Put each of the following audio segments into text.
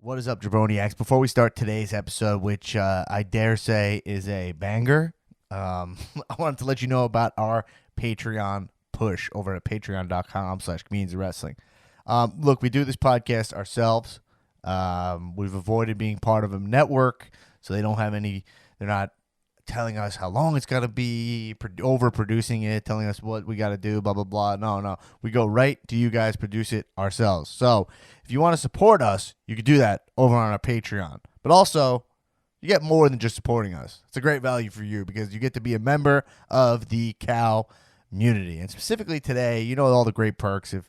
What is up, Jabroniacs? Before we start today's episode, which I dare say is a banger, I wanted to let you know about our Patreon push over at patreon.com/comedians of wrestling. Look, we do this podcast ourselves. We've avoided being part of a network, so they're not telling us how long it's got to be, overproducing it, telling us what we got to do, blah, blah, blah. No. We go right to you guys, produce it ourselves. So if you want to support us, you can do that over on our Patreon. But also, you get more than just supporting us. It's a great value for you because you get to be a member of the Cal community. And specifically today, you know all the great perks if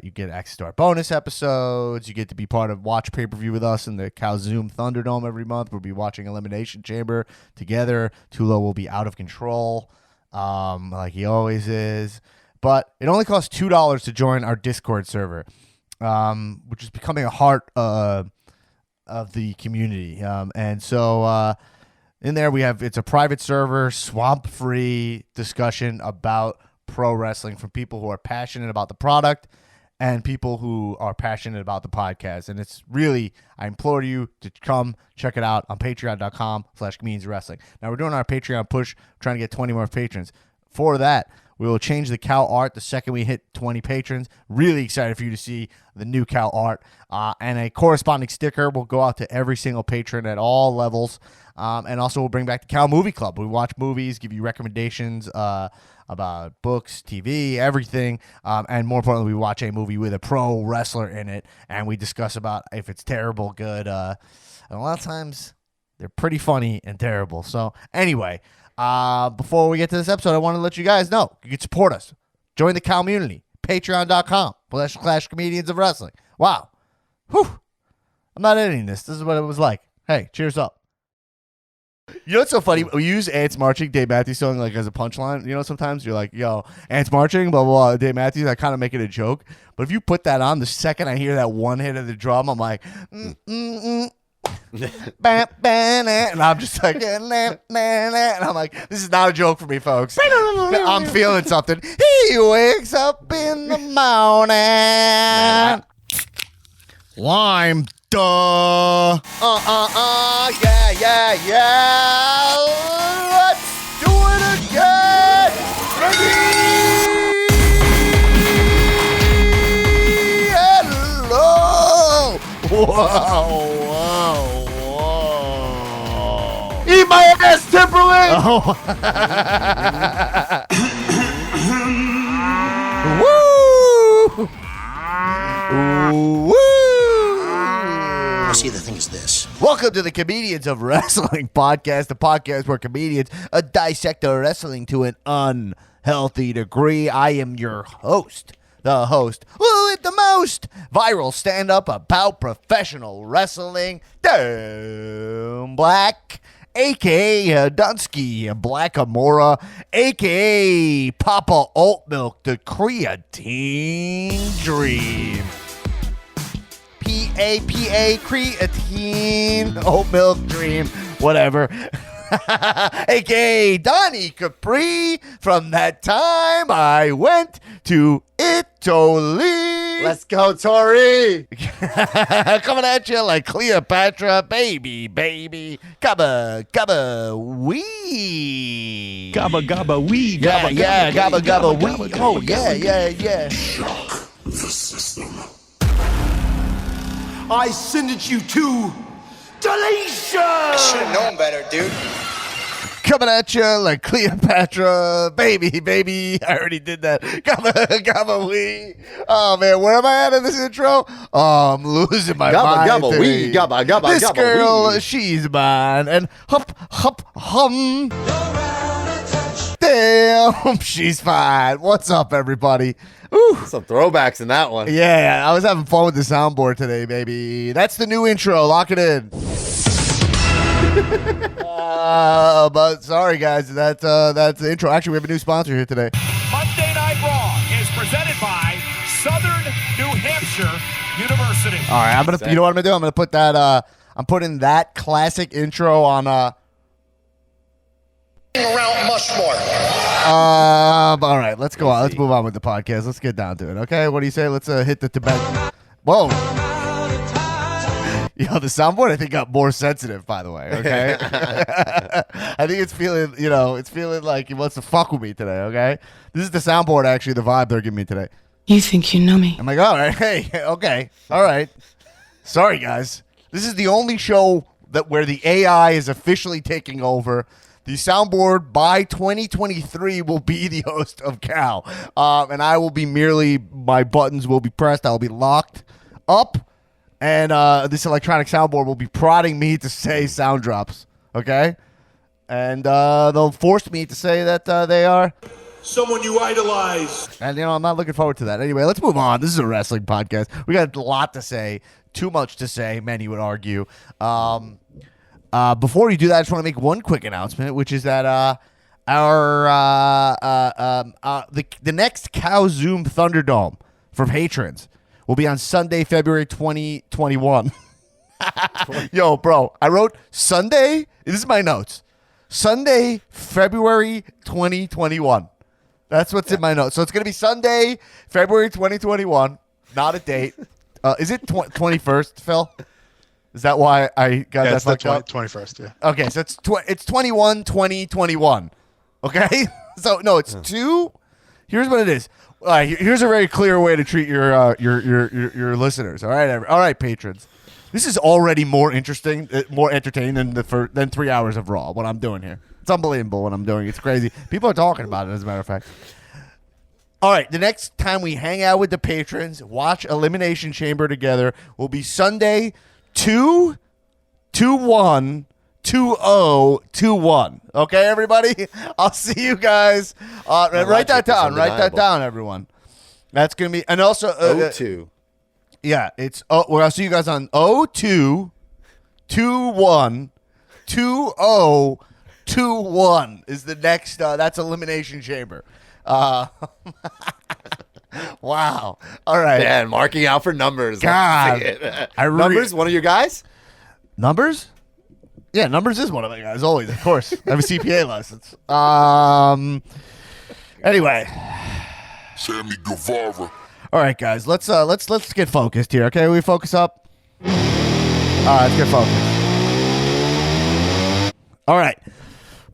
you get access to our bonus episodes. You get to be part of Watch Pay-Per-View with us in the Cal Zoom Thunderdome every month. We'll be watching Elimination Chamber together. Tullo will be out of control, like he always is. But it only costs $2 to join our Discord server, which is becoming a heart of the community. And so in there it's a private server, swamp-free discussion about pro wrestling from people who are passionate about the product and people who are passionate about the podcast. And it's really, I implore you to come check it out on patreon.com/comedians of wrestling. Now we're doing our Patreon push, trying to get 20 more patrons. For that, we will change the Cal art the second we hit 20 patrons. Really excited for you to see the new Cal art. And a corresponding sticker will go out to every single patron at all levels. And also we'll bring back the Cal Movie Club. We watch movies, give you recommendations about books, TV, everything. And more importantly, we watch a movie with a pro wrestler in it. And we discuss about if it's terrible, good. And a lot of times they're pretty funny and terrible. So anyway, before we get to this episode, I want to let you guys know you can support us. Join the Cal community. Patreon.com/comedians of wrestling. Wow. Whew. I'm not editing this. This is what it was like. Hey, cheers up. You know what's so funny? We use Ants Marching, Dave Matthews song, like as a punchline. You know, sometimes you're like, yo, Ants Marching, blah, blah, blah, Dave Matthews. I kind of make it a joke. But if you put that on, the second I hear that one hit of the drum, I'm like, and I'm just like, and I'm like, this is not a joke for me, folks. I'm feeling something. He wakes up in the morning. Lime, duh. Yeah. Let's do it again. Hello. Whoa. Eat my ass, Timberlake. Woo. See, the thing is this. Welcome to the Comedians of Wrestling podcast, the podcast where comedians dissect wrestling to an unhealthy degree. I am your host, the host with the most viral stand-up about professional wrestling, Damn Black, a.k.a. Dunsky, Black Amora, a.k.a. Papa Oat Milk, the Creatine Dream. P-A-P-A, creatine, oat milk dream, whatever. A.K.A. Donnie Capri, from that time I went to Italy. Let's go, Tori. Coming at you like Cleopatra, baby. Gabba, wee. Gabba, wee. Gabba, wee. Oh, yeah. Shock the system. I sentence you to deletion! I should have known better, dude. Coming at you like Cleopatra, baby. I already did that. Gabba, wee. Oh, man, where am I at in this intro? Oh, I'm losing my mind. Gabba, wee. Gabba, this girl, wee. she's mine. And hum. Damn, she's fine. What's up, everybody? Ooh. Some throwbacks in that one. Yeah, I was having fun with the soundboard today, baby. That's the new intro. Lock it in. But sorry, guys. That's the intro. Actually, we have a new sponsor here today. Monday Night Raw is presented by Southern New Hampshire University. All right, you know what I'm gonna do? I'm gonna put that. I'm putting that classic intro on. Around Mushmore. All right, let's go on. Let's move on with the podcast. Let's get down to it. Okay, what do you say? Let's hit the Tibet. Whoa. Yo, the soundboard I think got more sensitive, by the way, okay? I think it's feeling, it's feeling like it wants to fuck with me today, okay? This is the soundboard, actually, the vibe they're giving me today. You think you know me? I'm like, all right, hey, okay, all right. Sorry, guys. This is the only show where the AI is officially taking over. The soundboard by 2023 will be the host of Cal. And I will be my buttons will be pressed. I'll be locked up. And this electronic soundboard will be prodding me to say sound drops, okay? And they'll force me to say that they are Someone you idolize. And, I'm not looking forward to that. Anyway, let's move on. This is a wrestling podcast. We got a lot to say, too much to say, many would argue. Before we do that, I just want to make one quick announcement, which is that the next Cow Zoom Thunderdome for patrons will be on Sunday, February 2021. Yo, bro, I wrote Sunday. This is my notes. Sunday, February 2021. That's what's in my notes. So it's going to be Sunday, February 2021. Not a date. Is it 21st, Phil? Is that why I got that fucked up? 21st, yeah. Okay, so it's 21/20/21. Okay? So, no, it's 2. Here's what it is. Here's a very clear way to treat your listeners. All right, patrons. This is already more interesting, more entertaining than 3 hours of Raw, what I'm doing here. It's unbelievable what I'm doing. It's crazy. People are talking about it, as a matter of fact. All right, the next time we hang out with the patrons, watch Elimination Chamber together, will be Sunday, 2/21/20/21. Okay, everybody? I'll see you guys. Write that down. Write that down, everyone. That's going to be... And also... 02. Yeah, it's... I'll see you guys on 02/21/20/21 is the next... that's Elimination Chamber. Wow. All right. Man, marking out for numbers. God. Numbers, one of your guys? Numbers? Yeah, Numbers is one of the guys, always, of course. I have a CPA license. Anyway. Sammy Guevara. All right, guys, let's get focused here, okay? We focus up. All right, let's get focused. All right.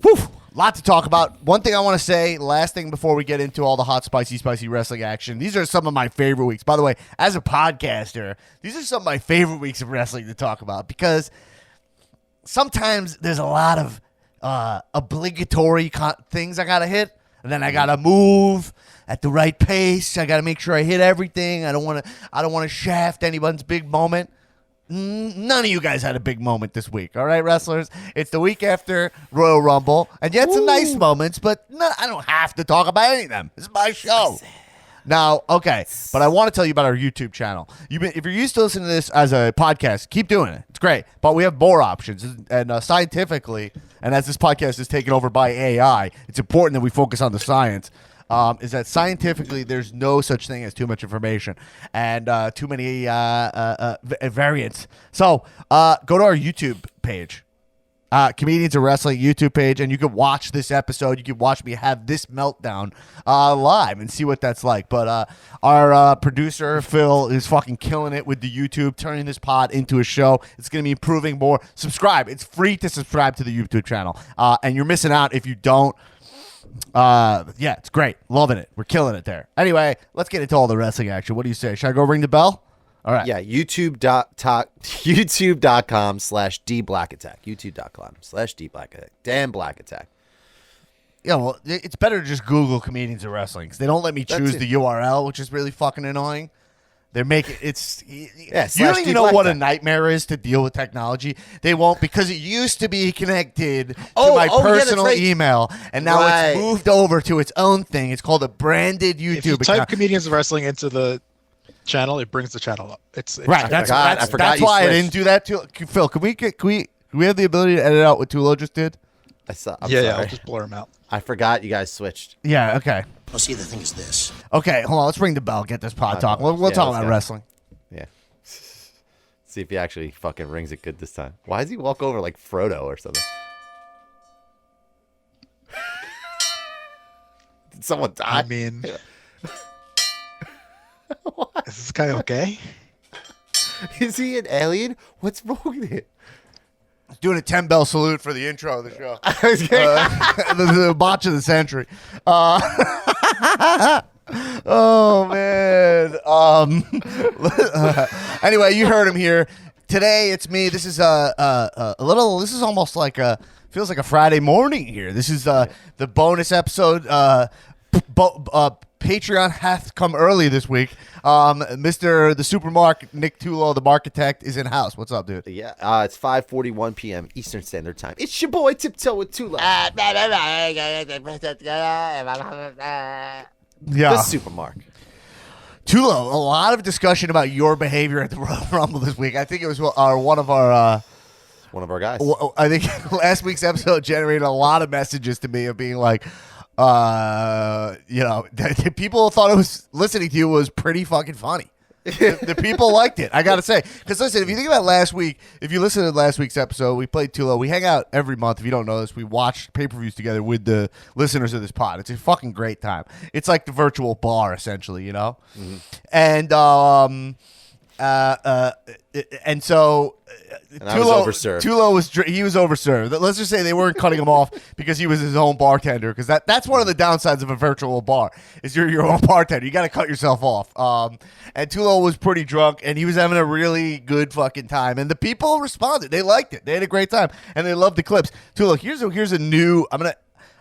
Whew. Lot to talk about. One thing I want to say, last thing before we get into all the hot, spicy wrestling action. These are some of my favorite weeks. By the way, as a podcaster, these are some of my favorite weeks of wrestling to talk about because sometimes there's a lot of obligatory things I got to hit, and then I got to move at the right pace. I got to make sure I hit everything. I don't want to shaft anyone's big moment. None of you guys had a big moment this week, all right, wrestlers? It's the week after Royal Rumble, and you had some nice moments, but no, I don't have to talk about any of them. This is my show. Now, okay, but I want to tell you about our YouTube channel. If you're used to listening to this as a podcast, keep doing it. It's great, but we have more options, and scientifically, and as this podcast is taken over by AI, it's important that we focus on the science. Is that scientifically there's no such thing as too much information and too many variants. So go to our YouTube page, Comedians of Wrestling YouTube page, and you can watch this episode. You can watch me have this meltdown live and see what that's like. But our producer, Phil, is fucking killing it with the YouTube, turning this pod into a show. It's going to be improving more. Subscribe. It's free to subscribe to the YouTube channel. And you're missing out if you don't. Yeah, it's great. Loving it. We're killing it there. Anyway, let's get into all the wrestling action. What do you say? Should I go ring the bell? All right. Yeah, youtube.com/DBlackAttack. youtube.com/DBlackAttack. Damn Black Attack. Yeah, well, it's better to just Google Comedians of Wrestling. They don't let me choose the URL, which is really fucking annoying. They're making it's you don't even know what a nightmare is to deal with technology. They won't, because it used to be connected to my personal email, and now it's moved over to its own thing. It's called a branded YouTube if you account. type Comedians of Wrestling into the channel, it brings the channel up. It's right. That's why I didn't do that too. Phil, can we have the ability to edit out what Tullo just did? I'm sorry. I'll just blur them out. I forgot you guys switched. Yeah. Okay. Well, see, the thing is this. Okay, hold on. Let's ring the bell. Get this pod talk. We'll talk about wrestling. Yeah. See if he actually fucking rings it good this time. Why does he walk over like Frodo or something? Did someone die? I mean, is this guy okay? Is he an alien? What's wrong with it? Doing a 10-bell salute for the intro of the show. I was kidding. The botch of the century. Oh man. Anyway, you heard him here. Today it's me. This is a little. This is almost like feels like a Friday morning here. This is the bonus episode. Patreon hath come early this week. Mr. the Supermark, Nick Tullo, the Markitect, is in house. What's up, dude? Yeah, it's 5:41 p.m. Eastern Standard Time. It's your boy Tiptoe with Tullo. Yeah. The Supermark. Tullo, a lot of discussion about your behavior at the Royal Rumble this week. I think it was one of our guys. I think last week's episode generated a lot of messages to me of being like, people thought it was listening to you was pretty fucking funny. The people liked it, I gotta say. Because listen, if you think about last week, if you listen to last week's episode, we played Tullo. We hang out every month. If you don't know this, we watch pay-per-views together with the listeners of this pod. It's a fucking great time. It's like the virtual bar, essentially, you know? Mm-hmm. And so I was overserved. Tullo was overserved. Let's just say they weren't cutting him off because he was his own bartender. Because that's one of the downsides of a virtual bar is you're your own bartender. You got to cut yourself off. And Tullo was pretty drunk and he was having a really good fucking time. And the people responded. They liked it. They had a great time and they loved the clips. Tullo, here's a new. I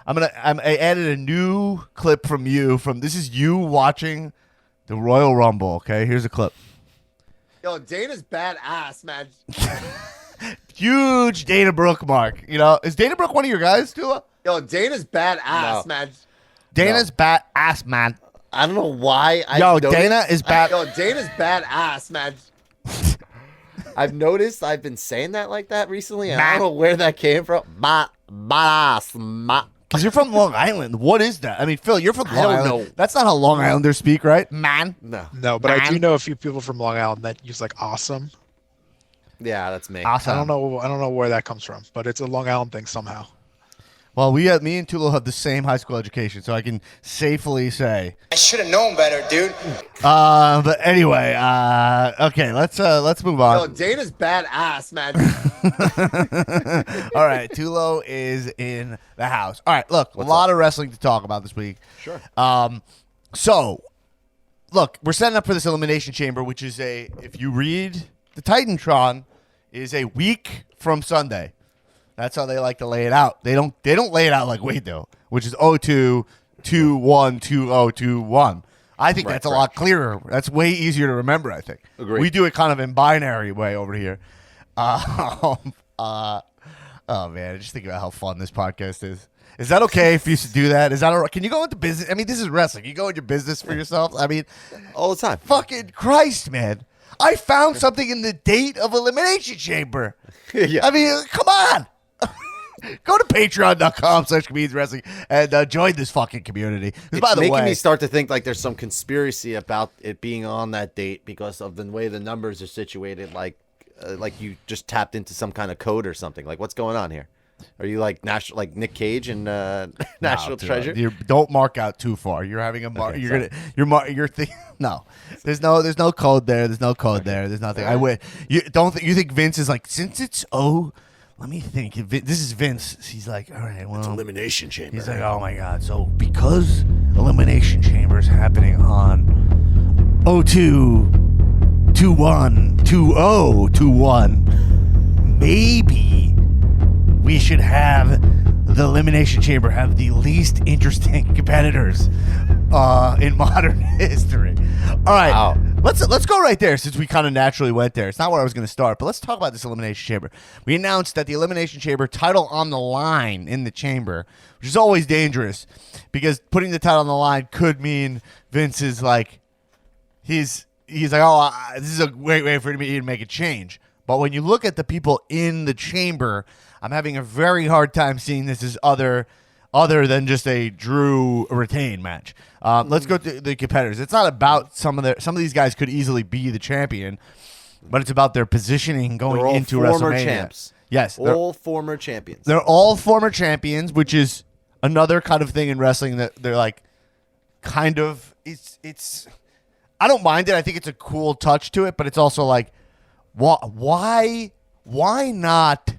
added a new clip from you. This is you watching the Royal Rumble. Okay, here's a clip. Yo, Dana's badass, man. Huge Dana Brooke mark. You know, is Dana Brooke one of your guys, Tullo? Yo, Dana's badass, man. Dana's badass, man. I don't know why. Dana is bad. Yo, Dana's badass, man. I've noticed I've been saying that like that recently, and I don't know where that came from. Badass, Because you're from Long Island. What is that? I mean, Phil, you're from Long Island. I don't know. That's not how Long Islanders speak, right? Man. No, but I do know a few people from Long Island that use like awesome. Yeah, that's me. Awesome. I don't know where that comes from, but it's a Long Island thing somehow. Well, me and Tullo have the same high school education, so I can safely say. I should have known better, dude. But anyway, okay, let's move on. Yo, Dana's badass, man. All right, Tullo is in the house. All right, look, a lot of wrestling to talk about this week. Sure. So, look, we're setting up for this Elimination Chamber, which is if you read the Titantron, is a week from Sunday. That's how they like to lay it out. They don't lay it out like we do, which is 02, 21, 2021. I think that's a lot clearer. That's way easier to remember, I think. Agreed. We do it kind of in binary way over here. Oh man, just think about how fun this podcast is. Is that okay if you do that? Is that all right? Can you go into business? I mean, this is wrestling. You go into business for yourself. I mean, all the time. Fucking Christ, man. I found something in the date of Elimination Chamber. Yeah. I mean, come on. Go to patreon.com/comedians wrestling and join this fucking community. It's by the making way, me start to think like there's some conspiracy about it being on that date because of the way the numbers are situated. Like you just tapped into some kind of code or something. Like what's going on here? Are you like Nick Cage and National Treasure? Don't mark out too far. You're having a mark. Okay, you're no. There's no code there. There's no code there. There's nothing. I would. You think Vince is like, since it's let me think. This is Vince. He's like, all right, well, it's Elimination Chamber. He's like, oh my god. So because Elimination Chamber is happening on 02, 21, 2021, maybe we should have the Elimination Chamber have the least interesting competitors in modern history. All right. Wow. Let's go right there since we kind of naturally went there. It's not where I was going to start, but let's talk about this Elimination Chamber. We announced that the Elimination Chamber title on the line in the chamber, which is always dangerous because putting the title on the line could mean Vince is like, he's like, oh, this is a great way for me to make a change. But when you look at the people in the chamber, I'm having a very hard time seeing this as other than just a Drew retain match. Let's go to the competitors. It's not about some of these guys could easily be the champion, but it's about their positioning going into former WrestleMania. Champs. Yes, all former champions. They're all former champions, which is another kind of thing in wrestling that they're like kind of it's I don't mind it. I think it's a cool touch to it, but it's also like Why not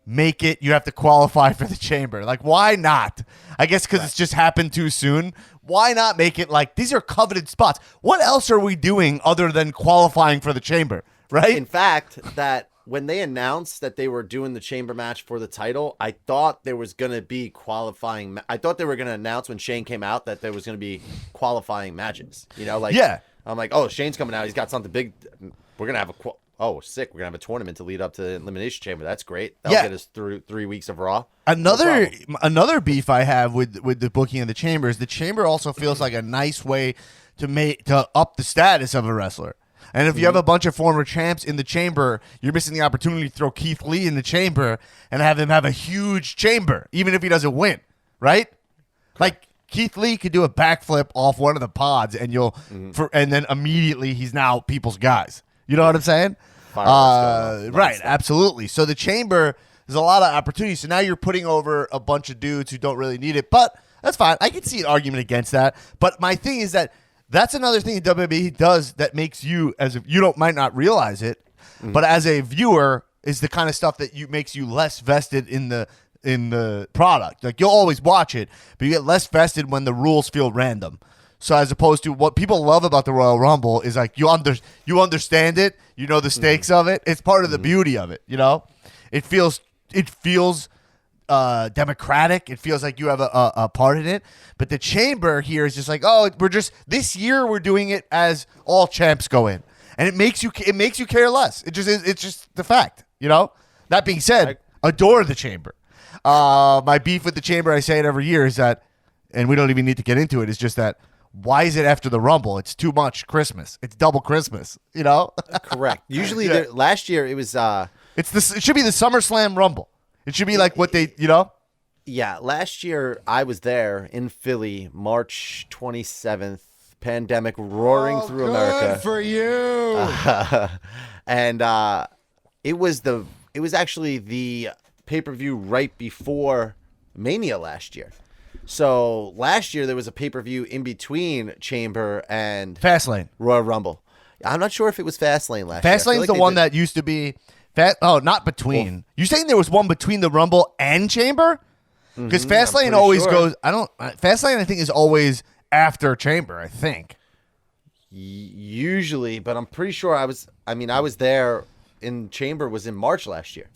make it you have to qualify for the chamber? Like, why not? I guess because it's just happened too soon. Why not make it like these are coveted spots? What else are we doing other than qualifying for the chamber, right? In fact, that when they announced that they were doing the chamber match for the title, I thought there was going to be qualifying. I thought they were going to announce when Shane came out that there was going to be qualifying matches. You know, like, Yeah. I'm like, oh, Shane's coming out. He's got something big. We're going to have sick. We're going to have a tournament to lead up to the Elimination Chamber. That's great. That'll get us through 3 weeks of Raw. Another beef I have with the booking of the chamber is the chamber also feels like a nice way to up the status of a wrestler. And if you have a bunch of former champs in the chamber, you're missing the opportunity to throw Keith Lee in the chamber and have him have a huge chamber, even if he doesn't win, right? Like Keith Lee could do a backflip off one of the pods, and and then immediately he's now people's guys. You know what I'm saying? Right, absolutely. So the chamber, there's a lot of opportunities. So now you're putting over a bunch of dudes who don't really need it, but that's fine. I can see an argument against that. But my thing is that's another thing that WWE does that makes you, as if you might not realize it, but as a viewer, is the kind of stuff that makes you less vested in the product. Like you'll always watch it, but you get less vested when the rules feel random. So as opposed to what people love about the Royal Rumble is like you understand it, you know the stakes of it. It's part of the beauty of it. You know, it feels democratic. It feels like you have a part in it. But the chamber here is just like, oh, this year we're doing it as all champs go in, and it makes you care less. It's just the fact, you know. That being said, adore the chamber. My beef with the chamber, I say it every year, is that, and we don't even need to get into it, is just that why is it after the Rumble? It's too much Christmas. It's double Christmas, you know. Correct. Usually, last year it was. It should be the SummerSlam Rumble. It should be like what they, you know. Yeah, last year I was there in Philly, March 27th, pandemic roaring through America. Good for you. And it was actually the pay-per-view right before Mania last year. So last year there was a pay-per-view in between Chamber and Fastlane, Royal Rumble. I'm not sure if it was Fastlane last year. Fastlane's the one that used to be not between. Well, you saying there was one between the Rumble and Chamber? Because Fastlane always goes. Fastlane I think is always after Chamber. I think. Usually, but I'm pretty sure I was there in Chamber was in March last year.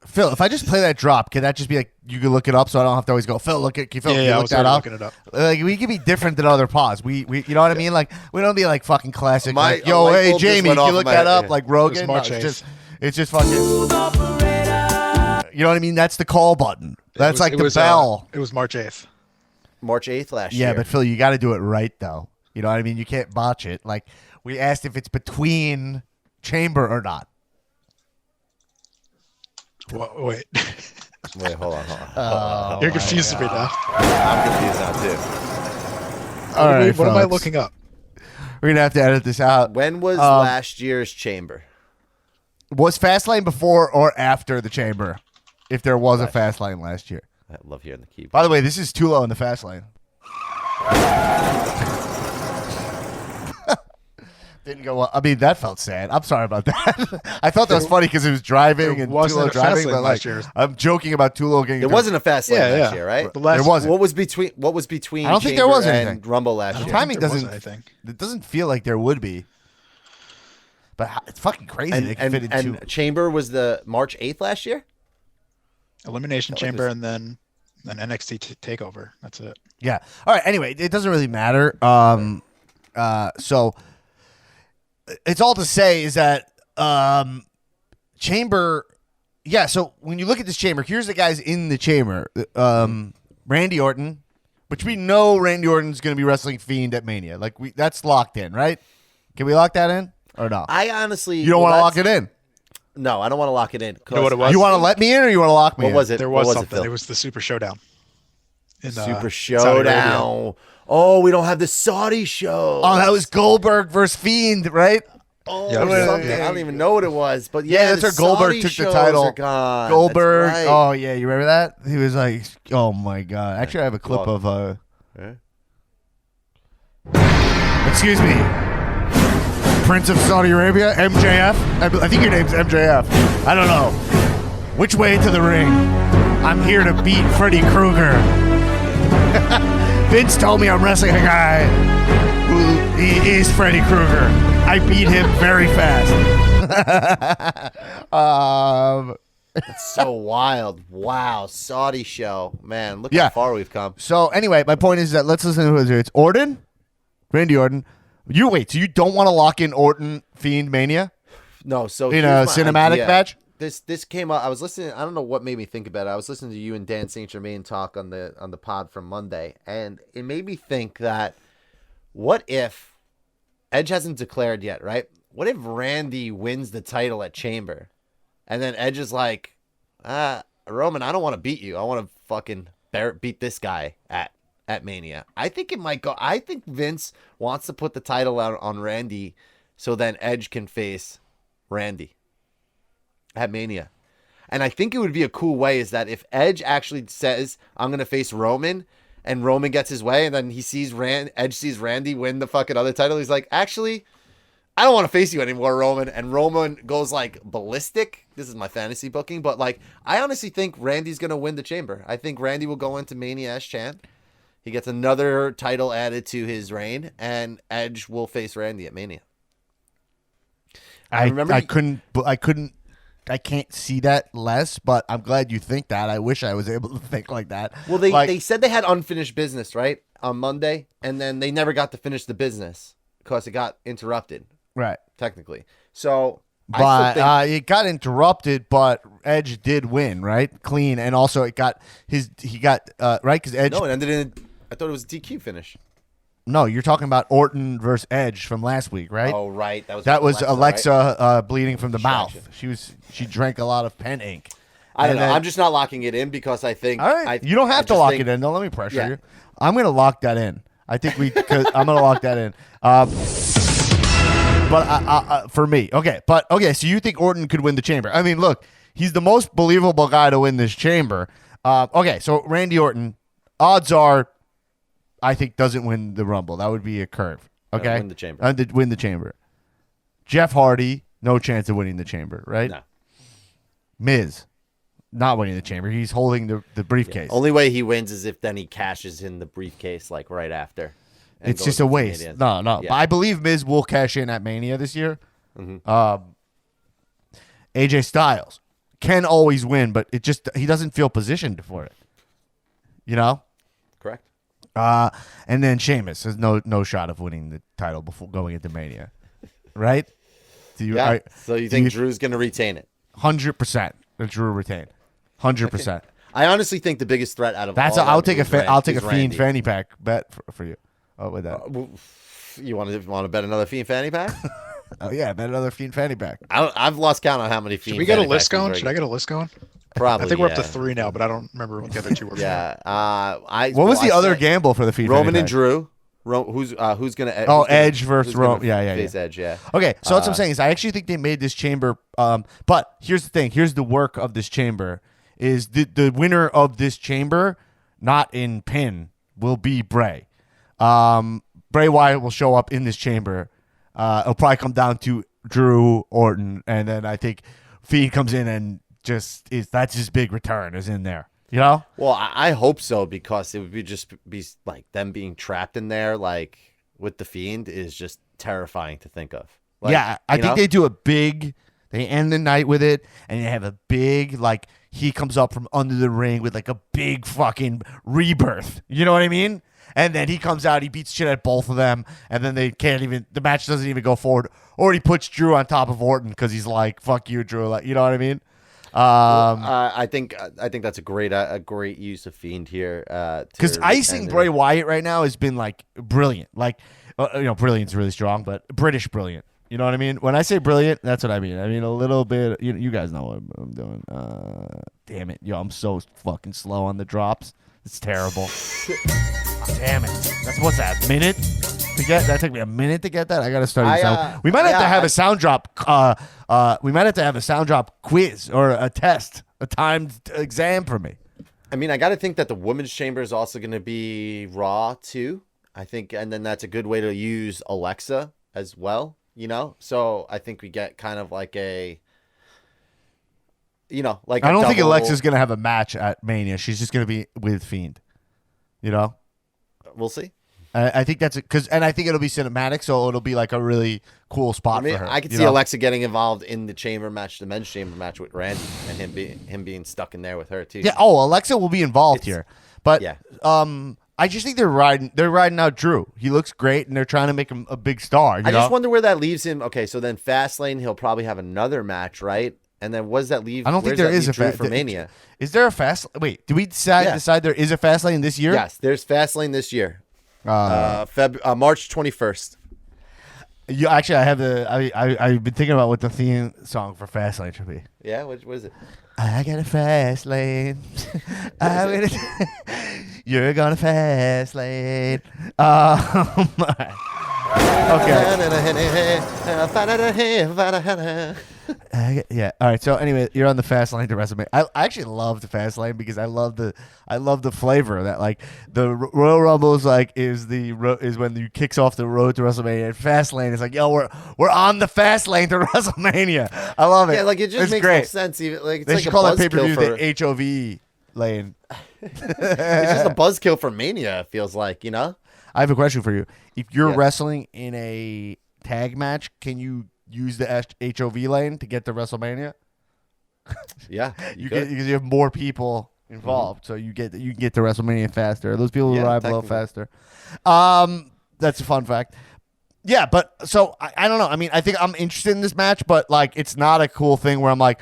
Phil, if I just play that drop, can that just be like you can look it up so I don't have to always go, Phil, look at Phil, yeah, look that up? Looking it up. Like we can be different than other pods. We you know what I mean? Like we don't be like fucking classic. My- like, yo, a light hey bulb just Jamie, went can you off look in my that up? head. Like Rogan. No, March it's just fucking. You know what I mean? That's the call button. That's like the bell. It was March 8th. March 8th last year. Yeah, but Phil, you got to do it right though. You know what I mean? You can't botch it. Like we asked if it's between Chamber or not. Wait. Wait, hold on. You're confusing me now. I'm confused now too. All right, What am I folks. looking up? We're gonna have to edit this out. When was last year's Chamber? Was Fastlane before or after the Chamber? If there was a Fastlane last year. I love hearing the keyboard. By the way, this is Tullo in the Fastlane. Didn't go well. I mean, that felt sad. I'm sorry about that. I thought that was funny because it was driving and wasn't Tullo a driving. Fastlane But last like, year. I'm joking about Tullo getting. There wasn't a fast lane last year, right? The last- There wasn't. What was between? I don't think there Chamber was and anything. Rumble last The year. timing There doesn't. wasn't, I think. It doesn't feel like there would be. But it's fucking crazy. And, they can fit in two. and Chamber was the March 8th last year. Elimination Chamber and then an NXT takeover. That's it. Yeah. All right. Anyway, it doesn't really matter. So it's all to say is that Chamber. Yeah. So when you look at this Chamber, here's the guys in the Chamber. Randy Orton, which we know Randy Orton's going to be wrestling Fiend at Mania. Like that's locked in, right? Can we lock that in or no? I honestly, You don't want to lock it in. No, I don't want to lock it in. You know what it was? You want to let me in or you want to lock me in? What was it? There What was it, something. Phil? It was the Super Showdown. In, Super Saudi Arabia. Showdown. Oh, we don't have the Saudi show. Oh, that was Goldberg versus Fiend, right? Oh, Yeah, something. I don't even know what it was, but Yeah, the that's where Goldberg Saudi took the shows title. are gone. Goldberg. That's right. Oh yeah, you remember that? He was like, "Oh my god!" Actually, I have a clip Well, of. eh? Excuse me. Prince of Saudi Arabia, MJF. I think your name's MJF. I don't know. Which way to the ring? I'm here to beat Freddy Krueger. Vince told me I'm wrestling a guy who he is Freddy Krueger. I beat him very fast. That's so wild. Wow. Saudi show. Man, look Yeah. how far we've come. So anyway, my point is that let's listen to who it is. It's Orton, Randy Orton. So you don't want to lock in Orton Fiend Mania No, so in a here's my cinematic idea. match? This came up. I was listening. I don't know what made me think about it. I was listening to you and Dan St. Germain talk on the pod from Monday, and it made me think that what if Edge hasn't declared yet, right? What if Randy wins the title at Chamber, and then Edge is like, Roman, I don't want to beat you. I want to fucking beat this guy at Mania. I think it might go. I think Vince wants to put the title out on Randy, so then Edge can face Randy at Mania. And I think it would be a cool way is that if Edge actually says, I'm going to face Roman, and Roman gets his way, and then he sees Edge sees Randy win the fucking other title, he's like, actually, I don't want to face you anymore, Roman. And Roman goes like ballistic. This is my fantasy booking, but like, I honestly think Randy's going to win the Chamber. I think Randy will go into Mania as champ. He gets another title added to his reign, and Edge will face Randy at Mania. I can't see that less, but I'm glad you think that. I wish I was able to think like that. Well, they said they had unfinished business, right, on Monday, and then they never got to finish the business because it got interrupted, right, technically. So, but it got interrupted, but Edge did win, right, clean, and also right because Edge. No, it ended in. I thought it was a DQ finish. No, you're talking about Orton versus Edge from last week, right? Oh, right. That was Alexa right? Bleeding from the mouth. She drank a lot of pen ink. I don't know. I'm just not locking it in because I think. All right, you don't have to lock it in. Don't let me pressure you. I'm going to lock that in. I think I'm going to lock that in. But for me, okay. So you think Orton could win the Chamber? I mean, look, he's the most believable guy to win this Chamber. Okay, so Randy Orton, odds are, I think doesn't win the Rumble. That would be a curve. Okay, win the Chamber. Win the Chamber. Jeff Hardy, no chance of winning the Chamber, right? No. Miz, not winning the Chamber. He's holding the briefcase. Yeah. Only way he wins is if then he cashes in the briefcase like right after. It's just a waste. No. Yeah. But I believe Miz will cash in at Mania this year. Mm-hmm. AJ Styles can always win, but he doesn't feel positioned for it. You know? Correct. And then Sheamus has no shot of winning the title before going into Mania, right? So you think Drew's going to retain it? 100%. Drew retain. 100%. I honestly think the biggest threat out of I'll take a Fiend Randy. fanny pack bet for you. Oh, with that. You want to bet another Fiend fanny pack? Oh yeah, bet another Fiend fanny pack. I've lost count on how many Fiend. Should we get a list going? Should I get a list going? Probably. I think we're up to 3 now, but I don't remember what the other 2 were. Yeah. What was the other gamble for the Fiend? Roman and Drew. Who's gonna? Edge versus Roman. Yeah. Face Edge. Yeah. Okay, so that's what I'm saying is I actually think they made this Chamber. But here's the thing. Here's the work of this Chamber is the winner of this Chamber, not in pin, will be Bray. Bray Wyatt will show up in this Chamber. It'll probably come down to Drew Orton, and then I think Fiend comes in and that's his big return is in there. You know? Well, I hope so because it would be like them being trapped in there, like with the Fiend, is just terrifying to think of. Like, yeah, I think they do they end the night with it, and they have a big, like, he comes up from under the ring with like a big fucking rebirth. You know what I mean? And then he comes out, he beats shit at both of them, and then the match doesn't even go forward. Or he puts Drew on top of Orton because he's like, fuck you, Drew. Like, you know what I mean? I think that's a great use of Fiend here. Because icing Bray Wyatt right now has been like brilliant. Like, brilliant's really strong, but British brilliant. You know what I mean? When I say brilliant, that's what I mean. I mean a little bit. You guys know what I'm doing. Damn it, I'm so fucking slow on the drops. It's terrible. Damn it. What's that? Minute to get that? Took me a minute to get that. I gotta study sound. We might have to have a sound drop. We might have to have a sound drop quiz or a test, a timed exam for me. I mean, I got to think that the women's chamber is also going to be Raw too. I think, and then that's a good way to use Alexa as well. you know. So I think we get kind of like a, you know, like I a don't think double- Alexa's gonna have a match at Mania. She's just gonna be with Fiend. You know. We'll see. I think that's and I think it'll be cinematic, so it'll be like a really cool spot I mean, for her. I could you see know? Alexa getting involved in the chamber match, the men's chamber match with Randy, and him being stuck in there with her too. Yeah. Oh, Alexa will be involved here, but yeah. I just think they're riding out Drew. He looks great, and they're trying to make him a big star. I just wonder where that leaves him. Okay, so then Fastlane, he'll probably have another match, right? And then what does that leave? I don't think there is a Drew for Mania. Is there a fast? Wait, did we decide there is a Fastlane this year? Yes, there's Fastlane this year. March 21st. Actually, I have I've been thinking about what the theme song for Fastlane should be. Yeah, what is it? I got a fast lane. You're gonna fast lane. Okay. Yeah. All right. So anyway, you're on the fast lane to WrestleMania. I actually love the fast lane because I love the flavor that like the Royal Rumble is like is when you kicks off the road to WrestleMania. And fast lane is like, yo, we're on the fast lane to WrestleMania. I love it. Yeah, like it just it's makes great. no sense. Even like it's They like should a call that buzzkill pay per view for. the HOV lane. It's just a buzzkill for Mania. It feels like, you know. I have a question for you. If you're Yeah. wrestling in a tag match, can you use the HOV lane to get to WrestleMania? Yeah, Because you have more people involved, so you can get to WrestleMania faster. Those people Yeah, arrive a little technically. faster. That's a fun fact. Yeah, but so I don't know. I mean, I think I'm interested in this match, but like, it's not a cool thing where I'm like,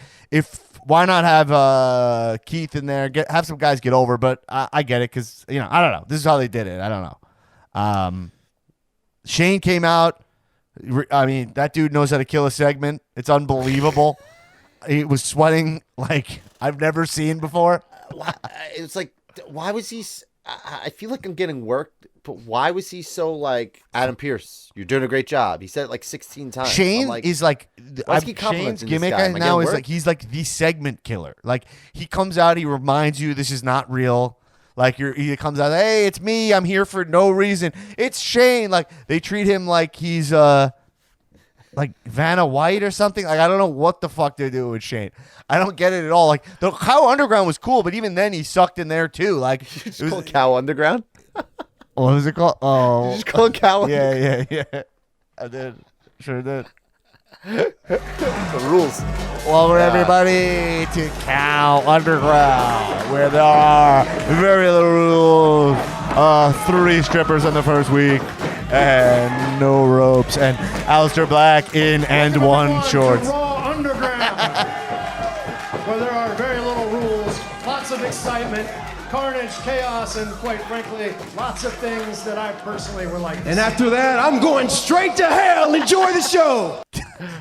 why not have Keith in there? Have some guys get over, but I get it because I don't know. This is how they did it. I don't know. Shane came out. I mean, that dude knows how to kill a segment. It's unbelievable. He was sweating like I've never seen before. It's like, why was he? I feel like I'm getting worked, but why was he so like Adam Pearce? You're doing a great job. He said it like 16 times. Shane is like why is he Shane's complimenting this gimmick guy? Am I now getting is worked? like he's like the segment killer. Like he comes out, he reminds you this is not real. Like he comes out, hey, it's me. I'm here for no reason. It's Shane. Like they treat him like he's like Vanna White or something. Like I don't know what the fuck they're doing with Shane. I don't get it at all. Like the Cow Underground was cool, but even then he sucked in there too. Like It's called Cow Underground. what was it called? Oh, You just call it Cow Underground. yeah. I did. Sure did. The rules. Welcome everybody to Cow Underground, where there are very little rules. 3 strippers in the first week, and no ropes, and Aleister Black in and one shorts. Raw Underground, where there are very little rules, lots of excitement, carnage, chaos, and quite frankly, lots of things that I personally would like to And see. after that, I'm going straight to hell. Enjoy the show.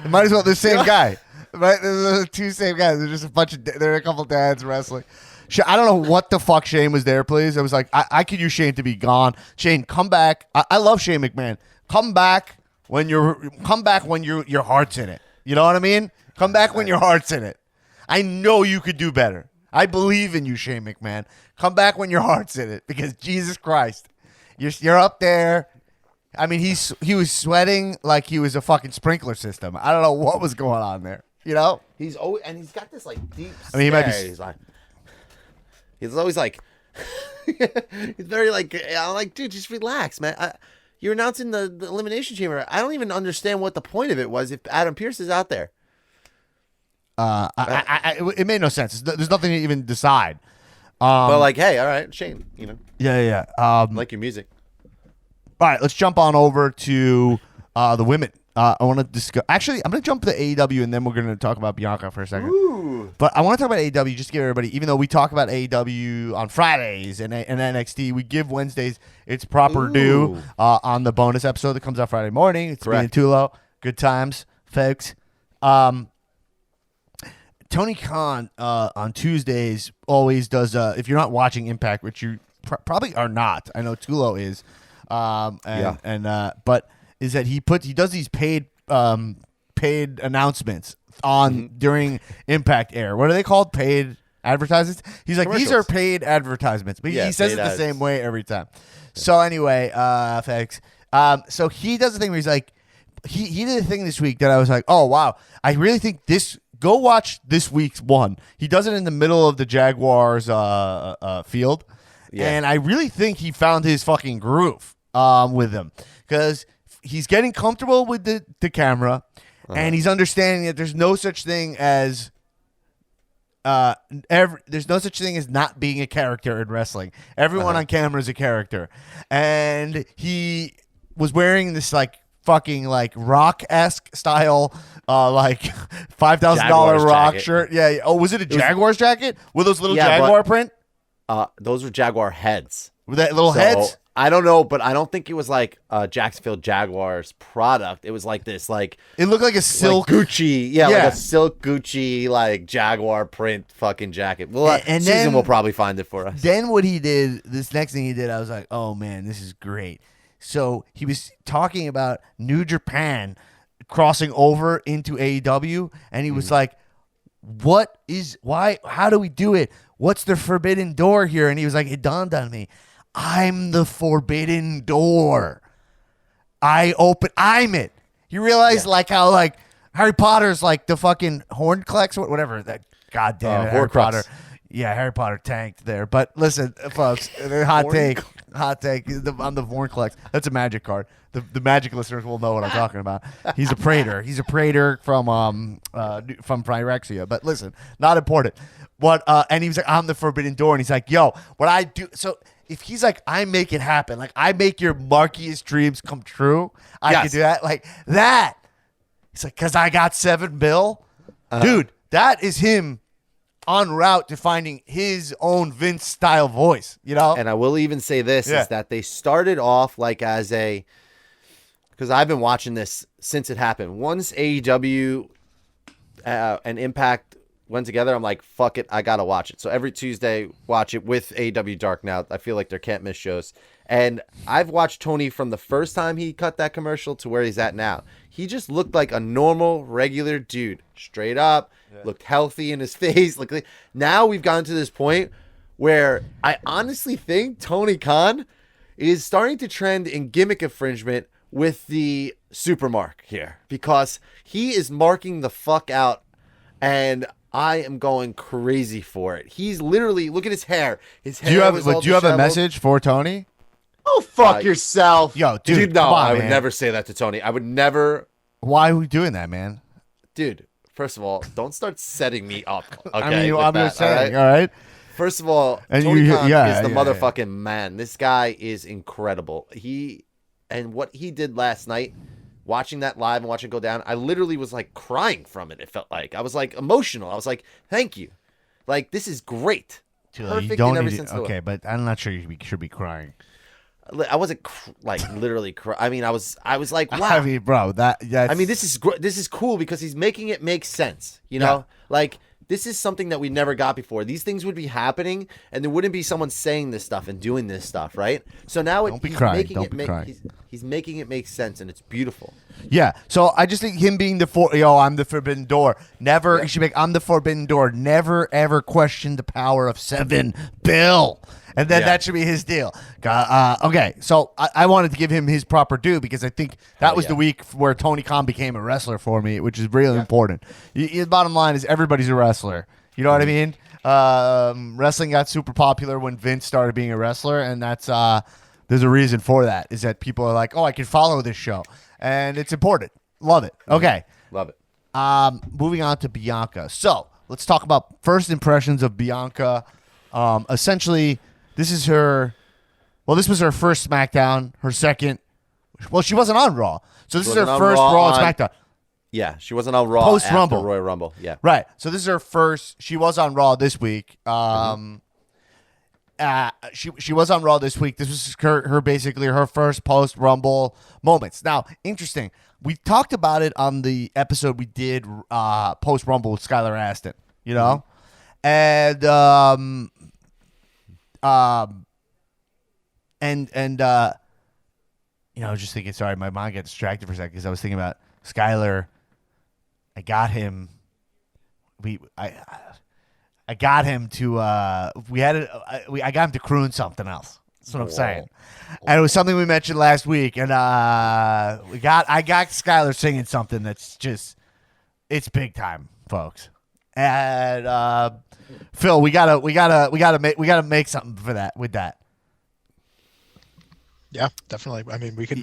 Might as well the same guy, right? They're the 2 same guys. They're just a bunch of. There are a couple dads wrestling. I don't know what the fuck Shane was there, please. I was like, I could use Shane to be gone. Shane, come back. I love Shane McMahon. Come back when your heart's in it. You know what I mean? Come back when your heart's in it. I know you could do better. I believe in you, Shane McMahon. Come back when your heart's in it, because Jesus Christ, you're up there. I mean, he was sweating like he was a fucking sprinkler system. I don't know what was going on there. You know? He's always, and he's got this like deep. I mean, he might be- stare. He's always like. He's very like. I'm like, dude, just relax, man. You're announcing the Elimination Chamber. I don't even understand what the point of it was if Adam Pearce is out there. It made no sense. There's nothing to even decide. But like, hey, all right, Shane, Yeah. I like your music. All right, let's jump on over to the women. I want to discuss. Actually, I'm going to jump to AEW, and then we're going to talk about Bianca for a second. Ooh. But I want to talk about AEW just to give everybody, even though we talk about AEW on Fridays and NXT, we give Wednesdays its proper due on the bonus episode that comes out Friday morning. It's me and Tullo. Good times, folks. Tony Khan on Tuesdays always does. If you're not watching Impact, which you probably are not, I know Tullo is. But is that he does these paid announcements on during Impact air. What are they called? Paid advertisements. He's like, these are paid advertisements, but he says it the same way every time. So anyway, thanks. So he does the thing where he's like, he did a thing this week that I was like, oh wow, I really think this. Go watch this week's one. He does it in the middle of the Jaguars field, and I really think he found his fucking groove with them because he's getting comfortable with the camera, and he's understanding that there's no such thing as there's no such thing as not being a character in wrestling. Everyone on camera is a character, and he was wearing this like fucking like Rock-esque style like $5,000 Rock jacket. shirt. Yeah. Oh, was it a Jaguars jacket with those little Jaguar print? Those were Jaguar heads. With that little So, heads? I don't know, but I don't think it was like Jacksonville Jaguars product. It was like this, like It looked like a silk. like Gucci, like Yeah. a silk Gucci, like Jaguar print fucking jacket. Well, And Susan then- will probably find it for us. Then what he did, this next thing he did, I was like, oh man, this is great. So he was talking about New Japan crossing over into AEW, and he was like, how do we do it? What's the forbidden door here? And he was like, it dawned on me. I'm the forbidden door. I'm it. You realize like how like Harry Potter's like the fucking Horncrux or whatever. That goddamn Harry Horcrux. Potter. Yeah, Harry Potter tanked there. But listen, folks, hot take. I'm the Horncrux. That's a magic card. The magic listeners will know what I'm talking about. He's a praetor. He's a praetor from Phyrexia. But listen, not important. And he was like, I'm the forbidden door. And he's like, yo, what I do. So if he's like, I make it happen. Like, I make your murkiest dreams come true. I can do that. Like, that. It's like, because I got $7 billion. Dude, that is him en route to finding his own Vince style voice, you know? And I will even say this is that they started off like as because I've been watching this since it happened. Once AEW and Impact went together, I'm like, fuck it, I gotta watch it. So every Tuesday, watch it with AEW Dark now. I feel like there can't miss shows. And I've watched Tony from the first time he cut that commercial to where he's at now. He just looked like a normal, regular dude, straight up, looked healthy in his face. Now we've gotten to this point where I honestly think Tony Khan is starting to trend in gimmick infringement with the supermark here because he is marking the fuck out, and I am going crazy for it. He's literally, look at his hair. His hair. Do you have a message for Tony? Oh, fuck yourself. Yo, dude, no, come on, I would man. never say that to Tony. I would never. Why are we doing that, man? Dude, first of all, don't start setting me up. Okay, I mean, with I'm that, just saying, all all right? First of all, And Tony Khan is the yeah. motherfucking man. This guy is incredible. And what he did last night, watching that live and watching it go down, I literally was like crying from it. It felt like I was like emotional. I was like, thank you. Like, this is great. Dude, Perfect you don't in every need sense to, of the okay, but I'm not sure you should be crying. I wasn't literally crying. I mean, I was like, wow. I mean, bro, that's... I mean, this is cool because he's making it make sense. You know, like this is something that we never got before. These things would be happening, and there wouldn't be someone saying this stuff and doing this stuff, right? So now Don't be crying. He's making it make sense, and it's beautiful. Yeah, so I just think him being I'm the forbidden door. Never, he should make, I'm the forbidden door. Never, ever question the power of $7 billion. And then that should be his deal. Okay, so I wanted to give him his proper due because I think that was the week where Tony Khan became a wrestler for me, which is really important. The bottom line is everybody's a wrestler. You know what I mean? Wrestling got super popular when Vince started being a wrestler, and that's there's a reason for that, is that people are like, oh, I can follow this show. And it's important. Love it. Okay. Love it. Moving on to Bianca. So let's talk about first impressions of Bianca. Essentially, this was her first SmackDown, her second. Well, she wasn't on Raw. So this is her first Raw and SmackDown. Yeah, she wasn't on Raw Post after Rumble. Royal Rumble. Yeah. Right. So this is her first. She was on Raw this week. She was on Raw this week. This was her basically her first post Rumble moments. Now, interesting. We talked about it on the episode we did post Rumble with Skylar Aston. You know, and you know, I was just thinking. Sorry, my mind got distracted for a second because I was thinking about Skylar. I got him. I got him to. I got him to croon something else. That's what I'm saying. And it was something we mentioned last week, and I got Skylar singing something that's just, it's big time, folks. And Phil, we gotta make something for that with that. Yeah, definitely. I mean, we can.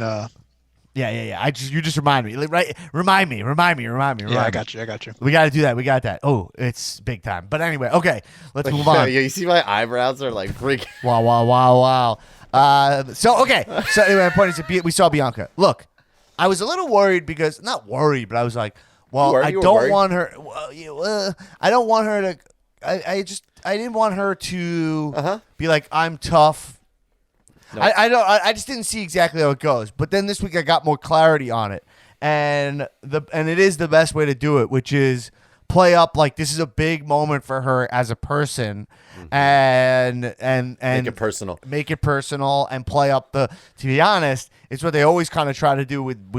Yeah. You just remind me. Right? Remind me. Yeah, I got you. We got to do that. We got that. Oh, it's big time. But anyway, okay, let's move on. Yeah, you see my eyebrows are like freaking. Wow. So anyway, my point is we saw Bianca. Look, I was a little worried because, not worried, but I was like, well, I don't want her. I don't want her to. I didn't want her to be like, I'm tough. No. I just didn't see exactly how it goes. But then this week I got more clarity on it, and it is the best way to do it, which is play up like this is a big moment for her as a person, and make it personal, and play up the. To be honest, it's what they always kind of try to do with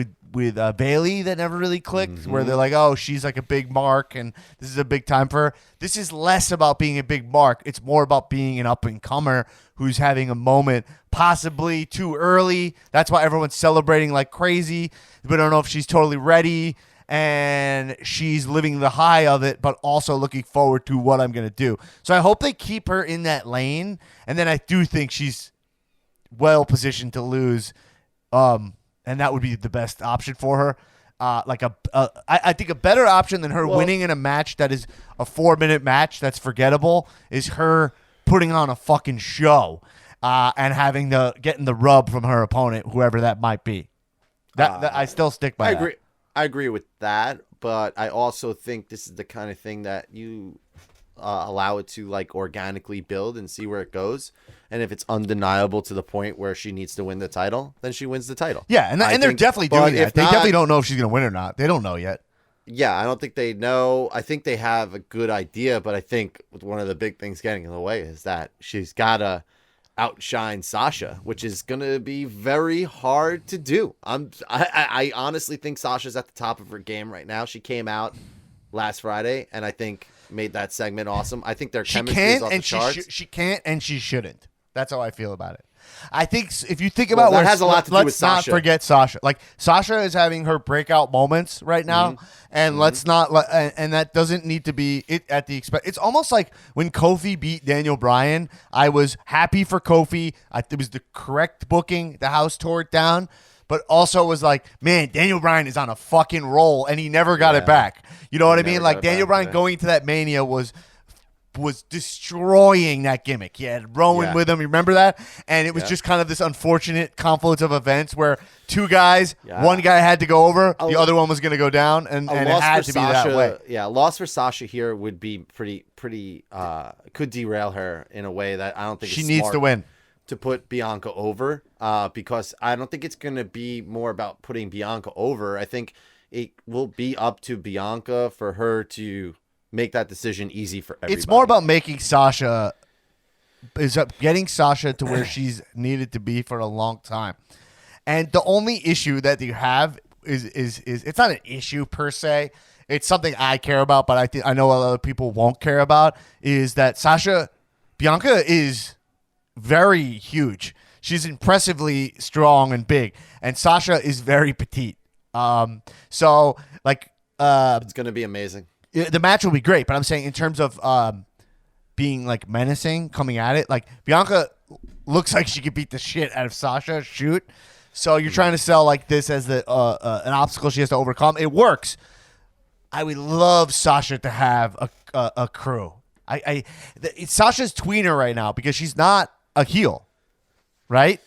Bailey that never really clicked, where they're like, oh, she's like a big mark, and this is a big time for her. This is less about being a big mark. It's more about being an up-and-comer who's having a moment, possibly too early. That's why everyone's celebrating like crazy. We don't know if she's totally ready, and she's living the high of it, but also looking forward to what I'm going to do. So I hope they keep her in that lane, and then I do think she's well-positioned to lose, and that would be the best option for her. I think a better option than her winning in a match that is a 4-minute match that's forgettable is her putting on a fucking show and getting the rub from her opponent, whoever that might be. That I still stick by. I agree with that, but I also think this is the kind of thing that you allow it to like organically build and see where it goes. And if it's undeniable to the point where she needs to win the title, then she wins the title. Yeah, and they're definitely doing that. They definitely don't know if she's going to win or not. They don't know yet. Yeah, I don't think they know. I think they have a good idea, but I think one of the big things getting in the way is that she's got to outshine Sasha, which is going to be very hard to do. I honestly think Sasha's at the top of her game right now. She came out last Friday, and I think made that segment awesome. I think their chemistry is off the charts. She can't, and she shouldn't. That's how I feel about it. I think if you think about that has a lot to do with let's Sasha. not forget Sasha. Like Sasha is having her breakout moments right now, and let's not and that doesn't need to be it at the expense. It's almost like when Kofi beat Daniel Bryan. I was happy for Kofi. It was the correct booking. The house tore it down, but also was like, man, Daniel Bryan is on a fucking roll, and he never got it back. You know what I mean? Like Daniel Bryan going to that Mania was destroying that gimmick. He had Rowan with him. You remember that? And it was just kind of this unfortunate confluence of events where two guys, one guy had to go over, the other one was going to go down, and it had to be that way. Yeah, loss for Sasha here would be pretty could derail her in a way that I don't think she it's needs smart to win to put Bianca over, because I don't think it's going to be more about putting Bianca over. I think it will be up to Bianca for her to make that decision easy for everybody. It's more about making getting Sasha to where she's needed to be for a long time. And the only issue that you have is it's not an issue per se. It's something I care about, but I know a lot of people won't care about, is that Bianca is very huge. She's impressively strong and big, and Sasha is very petite. So like it's going to be amazing. The match will be great, but I'm saying in terms of being like menacing, coming at it, like Bianca looks like she could beat the shit out of Sasha. Shoot, so you're trying to sell like this as an obstacle she has to overcome. It works. I would love Sasha to have a crew. It's Sasha's tweener right now because she's not a heel, right?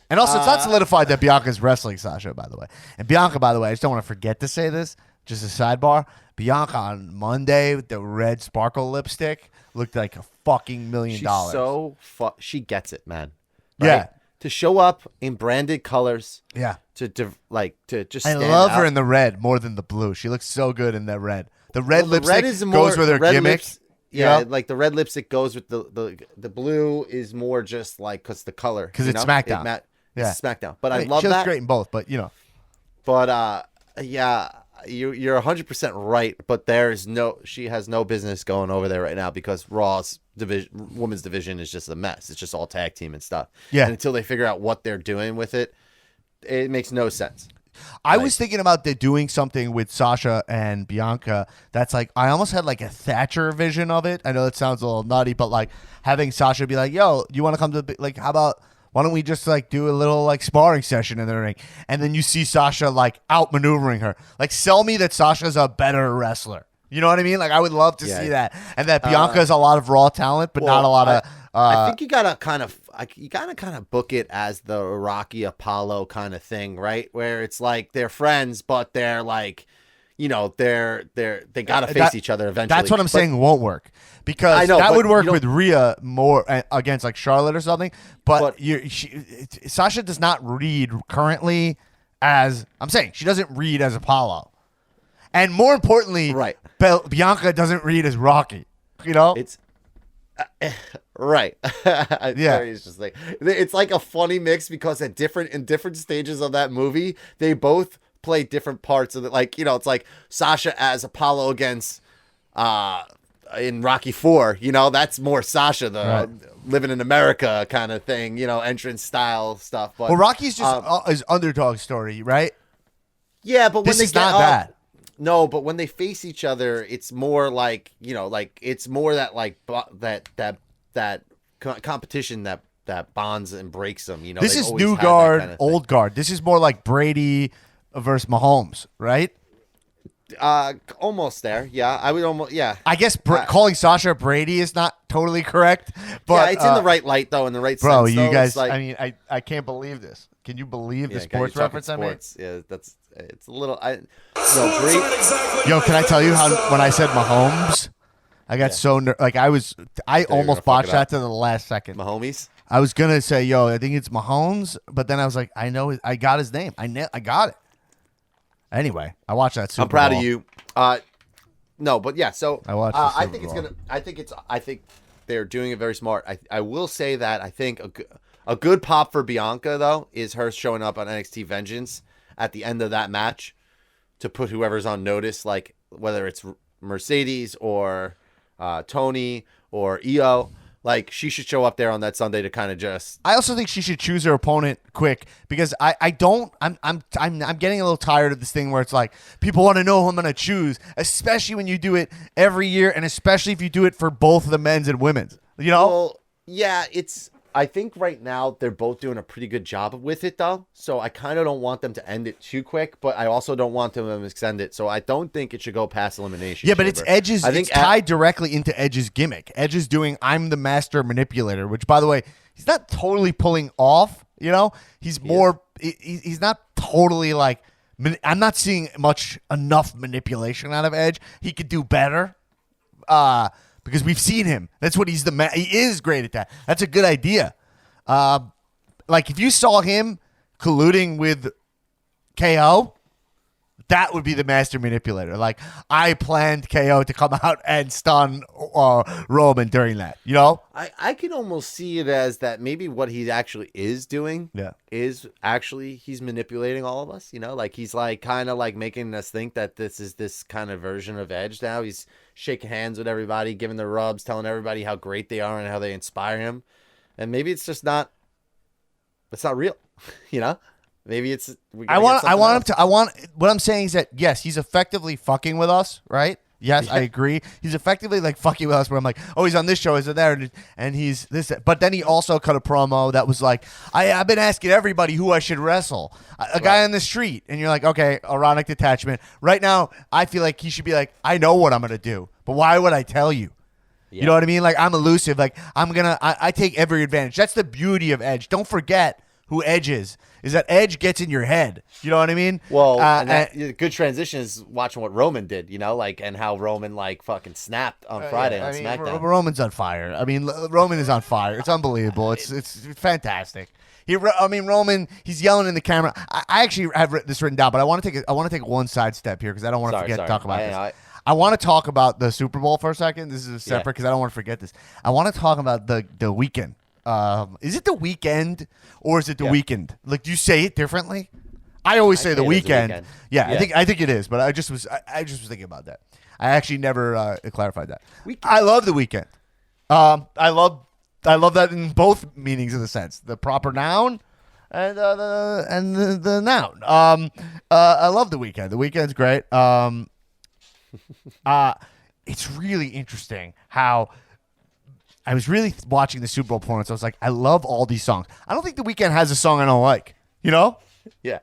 And also, it's not solidified that Bianca's wrestling Sasha, by the way. And Bianca, by the way, I just don't want to forget to say this. Just a sidebar. Bianca on Monday with the red sparkle lipstick looked like a fucking $1 million. She's she gets it, man. Right? Yeah. To show up in branded colors. Yeah. To just I love her in the red more than the blue. She looks so good in that red. The red lipstick goes with her gimmick. Like the red lipstick goes with the blue is more just like because the color. Because it's SmackDown. It's SmackDown. But I love she that. looks great in both, but you know. But yeah, you're 100% right, but she has no business going over there right now because Raw's women's division is just a mess. It's just all tag team and stuff. Yeah. And until they figure out what they're doing with it, it makes no sense. I was thinking about doing something with Sasha and Bianca that's like, I almost had like a Thatcher vision of it. I know it sounds a little nutty, but like having Sasha be like, yo, you want to come to, like, how about, why don't we just like do a little like sparring session in the ring? And then you see Sasha like outmaneuvering her. Like, sell me that Sasha's a better wrestler. You know what I mean? Like, I would love to see that. And that Bianca has a lot of raw talent, but not a lot of. I think you gotta kind of book it as the Rocky Apollo kind of thing, right? Where it's like they're friends, but they're like, they gotta face each other eventually. That's what I'm saying won't work, because that would work with Rhea more against like Charlotte or something. But Sasha does not read currently as, I'm saying, she doesn't read as Apollo, and more importantly, right? Bianca doesn't read as Rocky. You know, it's. Right. Yeah. It's just like, it's like a funny mix because in different stages of that movie, they both play different parts of it. Like, it's like Sasha as Apollo against in Rocky 4, that's more Sasha, the living in America kind of thing, entrance style stuff. But Rocky's just his underdog story, right? Yeah, but when this is not that. No, but when they face each other, it's more like, it's more that like that competition that bonds and breaks them. This is new guard, kind of old guard. This is more like Brady versus Mahomes, right? Almost there. Yeah, I would almost. Yeah, I guess calling Sasha Brady is not totally correct, but it's in the right light though, in the right bro, sense. Bro, you guys. Like, I mean, I can't believe this. Can you believe the sports reference I made? Yeah, it's a little. Yo, can I tell you how when I said Mahomes, I got so I almost botched that to the last second. Mahomes. I was gonna say, yo, I think it's Mahomes, but then I was like, I know, I got his name. I got it. Anyway, I watched that Super Bowl. I'm proud of you. No, but yeah. So I watched. I think it's gonna. I think they're doing it very smart. I will say that I think a good pop for Bianca though is her showing up on NXT Vengeance at the end of that match to put whoever's on notice, like whether it's Mercedes or Tony or Io. Like, she should show up there on that Sunday to kind of just. I also think she should choose her opponent quick, because I'm getting a little tired of this thing where it's like people want to know who I'm gonna choose, especially when you do it every year, and especially if you do it for both the men's and women's. Well, yeah, I think right now they're both doing a pretty good job with it though, so I kind of don't want them to end it too quick, but I also don't want them to extend it. So I don't think it should go past Elimination Chamber. But it's Edge's. It's tied directly into Edge's gimmick. Edge is doing "I'm the master manipulator," which, by the way, he's not totally pulling off. He's more. He's not totally like. I'm not seeing enough manipulation out of Edge. He could do better. Because we've seen him. That's what he's he is great at that. That's a good idea. Like if you saw him colluding with KO, that would be the master manipulator. Like, I planned KO to come out and stun Roman during that. I can almost see it as that maybe what he actually is doing is actually he's manipulating all of us. Like he's like kind of like making us think that this is this kind of version of Edge now. He's shaking hands with everybody, giving the rubs, telling everybody how great they are and how they inspire him. And maybe it's just not. It's not real. Maybe it's. What I'm saying is that yes, he's effectively fucking with us, right? Yes, I agree. He's effectively like fucking with us. Where I'm like, oh, he's on this show, he's there, and he's this. But then he also cut a promo that was like, I've been asking everybody who I should wrestle, a guy on the street, and you're like, okay, ironic detachment. Right now, I feel like he should be like, I know what I'm gonna do, but why would I tell you? Yeah. You know what I mean? Like, I'm elusive. Like, I take every advantage. That's the beauty of Edge. Don't forget who Edge is that Edge gets in your head. You know what I mean? Well, good transition is watching what Roman did, and how Roman fucking snapped on Friday on SmackDown. Roman's on fire. I mean, Roman is on fire. It's unbelievable. It's fantastic. Roman, he's yelling in the camera. I actually have this written down, but I want to take one side step here because I don't want to forget to talk about this. I want to talk about the Super Bowl for a second. This is separate because I don't want to forget this. I want to talk about the Weeknd. Is it the Weekend or is it the Weekend? Like, do you say it differently? I always say the say it is The Weeknd. Weeknd. Yeah, Yeah. I think it is, but I just was thinking about that. I actually never clarified that. Weeknd. I love the Weeknd. I love that in both meanings of the sense, the proper noun and the noun. I love the Weeknd. The Weeknd's great. It's really interesting how I was really watching the Super Bowl performance. I was like, I love all these songs. I don't think the Weeknd has a song I don't like. You know? Yeah.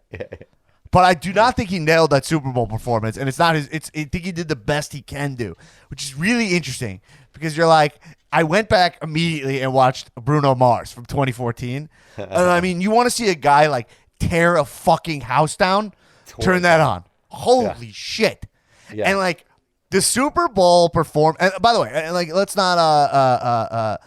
But I do not think he nailed that Super Bowl performance, and it's not his. I think he did the best he can do, which is really interesting because you're like, I went back immediately and watched Bruno Mars from 2014, and I mean, you want to see a guy like tear a fucking house down? Turn that on. Holy shit! Yeah. And like the Super Bowl perform. And by the way, and like let's not. I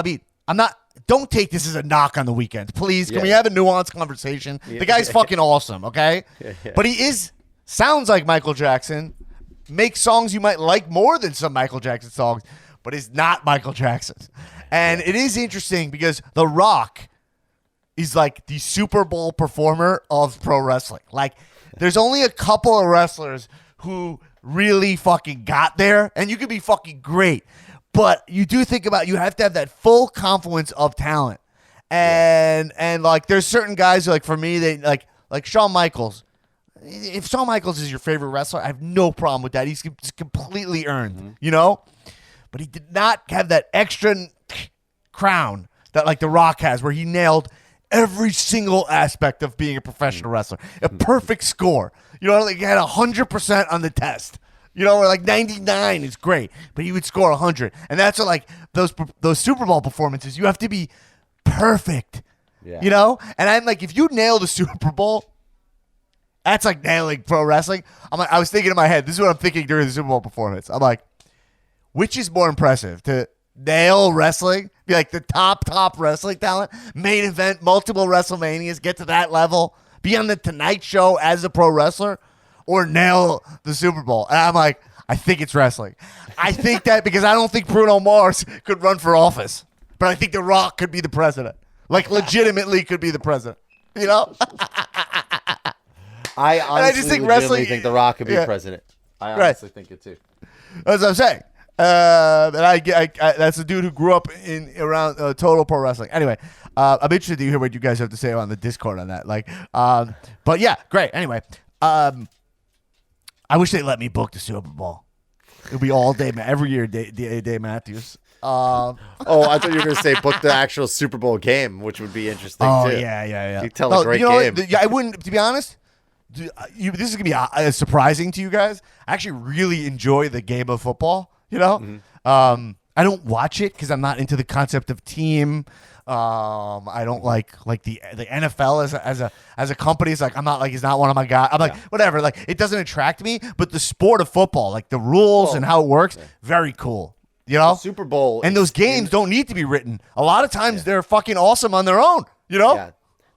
mean, I'm not. Don't take this as a knock on the Weeknd, please. Can we have a nuanced conversation? The guy's fucking awesome, okay? But he sounds like Michael Jackson. Makes songs you might like more than some Michael Jackson songs, but is not Michael Jackson. And it is interesting because The Rock is like the Super Bowl performer of pro wrestling. Like, there's only a couple of wrestlers who really fucking got there, and you could be fucking great. But you do think about, you have to have that full confluence of talent. And like there's certain guys who, like, for me, they like Shawn Michaels. If Shawn Michaels is your favorite wrestler, I have no problem with that. He's completely earned, you know? But he did not have that extra crown that like The Rock has, where he nailed every single aspect of being a professional wrestler. A perfect score. You know, like he had 100% on the test. You know, where like 99 is great, but he would score 100. And that's what, like, those Super Bowl performances, you have to be perfect. Yeah. You know? And I'm like, if you nail the Super Bowl, that's like nailing pro wrestling. I was thinking in my head, this is what I'm thinking during the Super Bowl performance. I'm like, which is more impressive? To nail wrestling, be like the top wrestling talent, main event, multiple WrestleManias, get to that level, be on the Tonight Show as a pro wrestler, or nail the Super Bowl? And I'm like, I think it's wrestling. I think that because I don't think Bruno Mars could run for office, but I think The Rock could be the president. Like, legitimately could be the president. You know? I honestly just think legitimately think The Rock could be president. I honestly think it too. That's what I'm saying. And I that's a dude who grew up around total pro wrestling. Anyway, I'm interested to hear what you guys have to say on the Discord on that. Like, but yeah, great. Anyway, I wish they let me book the Super Bowl. It'll be all day, every year, Dave Matthews. I thought you were going to say book the actual Super Bowl game, which would be interesting too. Yeah. You tell a great game. I wouldn't, to be honest. This is going to be surprising to you guys. I actually really enjoy the game of football. You know, I don't watch it because I'm not into the concept of team. I don't like the NFL as a company. It's like I'm not like, he's not one of my guys. I'm like, whatever. Like, it doesn't attract me. But the sport of football, like the rules and how it works, very cool. You know, the Super Bowl, and those games don't need to be written. A lot of times they're fucking awesome on their own. You know. Yeah.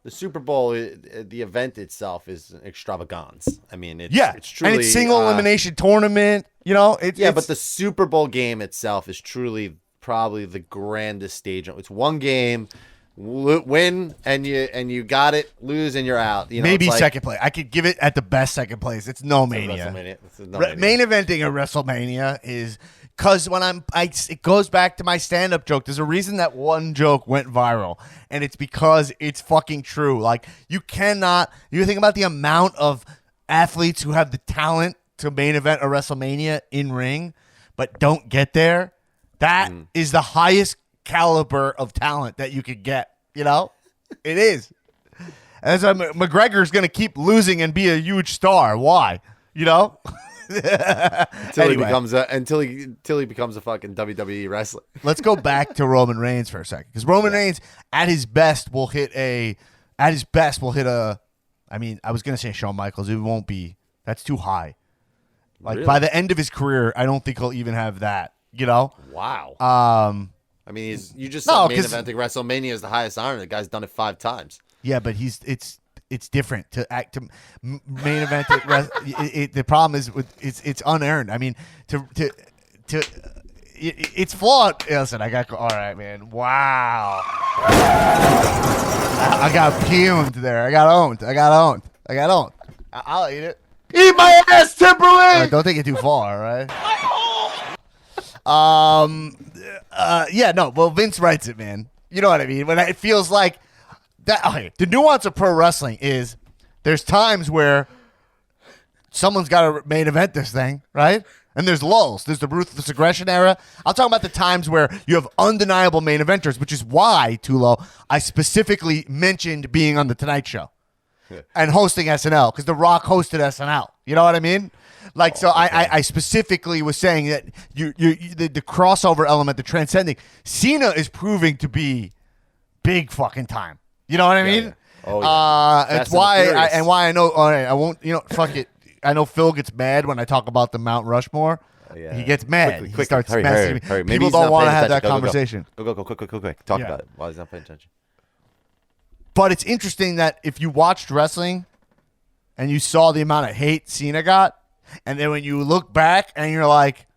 The Super Bowl, the event itself is an extravagance. I mean, it's truly, and it's single elimination tournament. You know, but the Super Bowl game itself is truly probably the grandest stage. It's one game, win and you got it, lose and you're out. You know, maybe like, second place. I could give it at the best second place. It's no mania. Main eventing a WrestleMania is. Because it goes back to my stand-up joke. There's a reason that one joke went viral, and it's because it's fucking true. Like, you think about the amount of athletes who have the talent to main event a WrestleMania in ring, but don't get there. That is the highest caliber of talent that you could get. You know, it is. And so McGregor's going to keep losing and be a huge star. Why? You know. Until he becomes a fucking WWE wrestler. Let's go back to Roman Reigns for a second, because Roman Reigns at his best will hit a. I mean, I was gonna say Shawn Michaels. It won't be. That's too high. Like, really? By the end of his career, I don't think he'll even have that. You know? Wow. I mean, you just said main eventing WrestleMania is the highest honor. The guy's done it 5 times. Yeah, but it's different to act to main event. The problem is it's unearned. I mean, it's flawed. Listen, all right, man. Wow. I got fumed there. I got owned. I'll eat it. Eat my ass, Timberlake. Don't take it too far, right? Yeah, no. Well, Vince writes it, man. You know what I mean? When it feels like that. Okay, the nuance of pro wrestling is there's times where someone's got to main event this thing, right? And there's lulls. There's the ruthless aggression era. I'll talk about the times where you have undeniable main eventers, which is why, Tullo, I specifically mentioned being on The Tonight Show and hosting SNL, because The Rock hosted SNL. You know what I mean? Like, so I specifically was saying that the crossover element, the transcending, Cena is proving to be big fucking time. You know what I mean? Yeah. Oh, yeah. It's why I know. All right, I won't. Fuck it. I know Phil gets mad when I talk about the Mount Rushmore. Yeah. He gets mad. Quick, He starts hurry. messaging me. Maybe People he's don't not want to paying have that attention. conversation. Go, quick. Talk Yeah. about it while he's not paying attention. But it's interesting that if you watched wrestling and you saw the amount of hate Cena got, and then when you look back and you're like,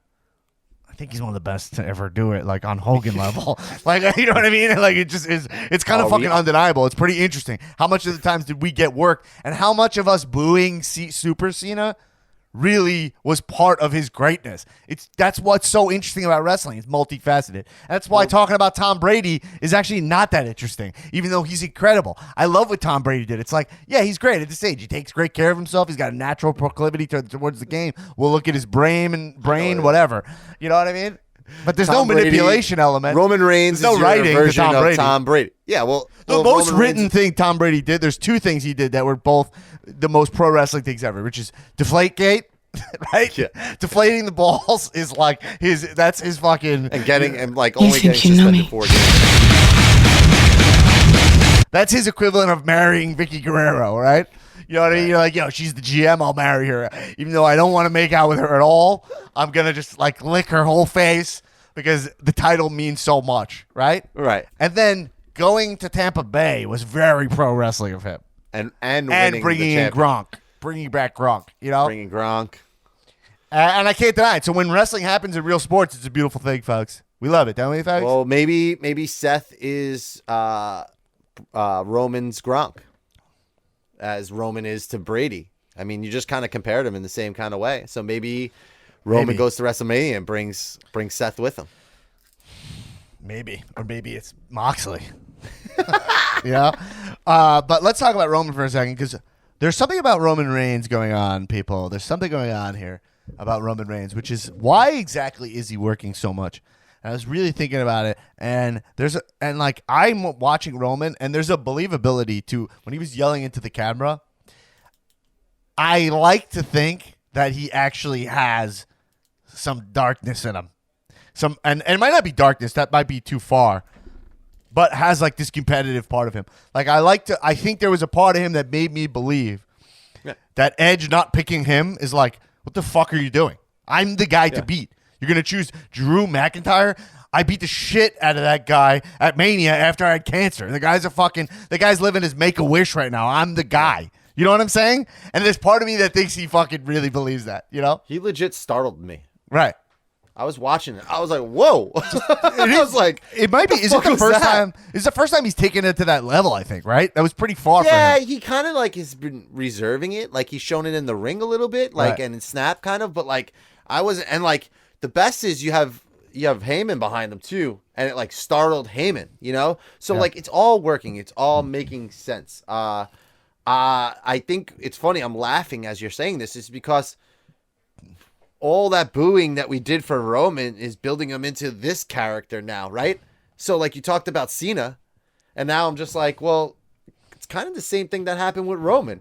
I think he's one of the best to ever do it, like on Hogan level. Like, you know what I mean? Like, it just is, it's kind of fucking undeniable. It's pretty interesting. How much of the times did we get work, and how much of us booing Super Cena really was part of his greatness. That's what's so interesting about wrestling. It's multifaceted. That's why talking about Tom Brady is actually not that interesting, even though he's incredible. I love what Tom Brady did. It's like, yeah, he's great at this age. He takes great care of himself. He's got a natural proclivity towards the game. We'll look at his brain, whatever. You know what I mean? But there's no manipulation element. Roman Reigns there's no is your writing version to of Tom Brady. Yeah, well, the most Roman written Reigns, thing Tom Brady did, there's two things he did that were both the most pro wrestling things ever, which is Deflategate, right? Yeah. Deflating the balls is like that's his fucking and only getting suspended 4 games. That's his equivalent of marrying Vicky Guerrero, right? You know what I mean? You're like, yo, she's the GM, I'll marry her. Even though I don't want to make out with her at all, I'm gonna just like lick her whole face because the title means so much, right? Right. And then going to Tampa Bay was very pro wrestling of him. And bringing in Gronk. Bringing back Gronk, you know? Bringing Gronk. And I can't deny it. So when wrestling happens in real sports, it's a beautiful thing, folks. We love it, don't we, folks? Well, maybe Seth is Roman's Gronk, as Roman is to Brady. I mean, you just kind of compared them in the same kind of way. So maybe Roman goes to WrestleMania and brings Seth with him. Maybe. Or maybe it's Moxley. Yeah. But let's talk about Roman for a second, because there's something about Roman Reigns going on, people. There's something going on here about Roman Reigns, which is why exactly is he working so much? And I was really thinking about it, and I'm watching Roman, and there's a believability to when he was yelling into the camera. I like to think that he actually has some darkness in him. And it might not be darkness, that might be too far, but has like this competitive part of him. Like I think there was a part of him that made me believe that Edge not picking him is like, what the fuck are you doing? I'm the guy to beat. You're going to choose Drew McIntyre? I beat the shit out of that guy at Mania after I had cancer. The guy's living his Make-A-Wish right now. I'm the guy. You know what I'm saying? And there's part of me that thinks he fucking really believes that, you know? He legit startled me. Right. I was watching it. I was like, whoa. I was like, it might be. Is it the first time? It's the first time he's taken it to that level, I think, right? That was pretty far for him. Yeah, he kind of like has been reserving it. Like he's shown it in the ring a little bit, like, and in Snap kind of, but like I wasn't, and like the best is you have Heyman behind him too, and it like startled Heyman, you know? So like it's all working. It's all making sense. I think it's funny. I'm laughing as you're saying this is because all that booing that we did for Roman is building him into this character now, right? So like you talked about Cena, and now I'm just like, well, it's kind of the same thing that happened with Roman.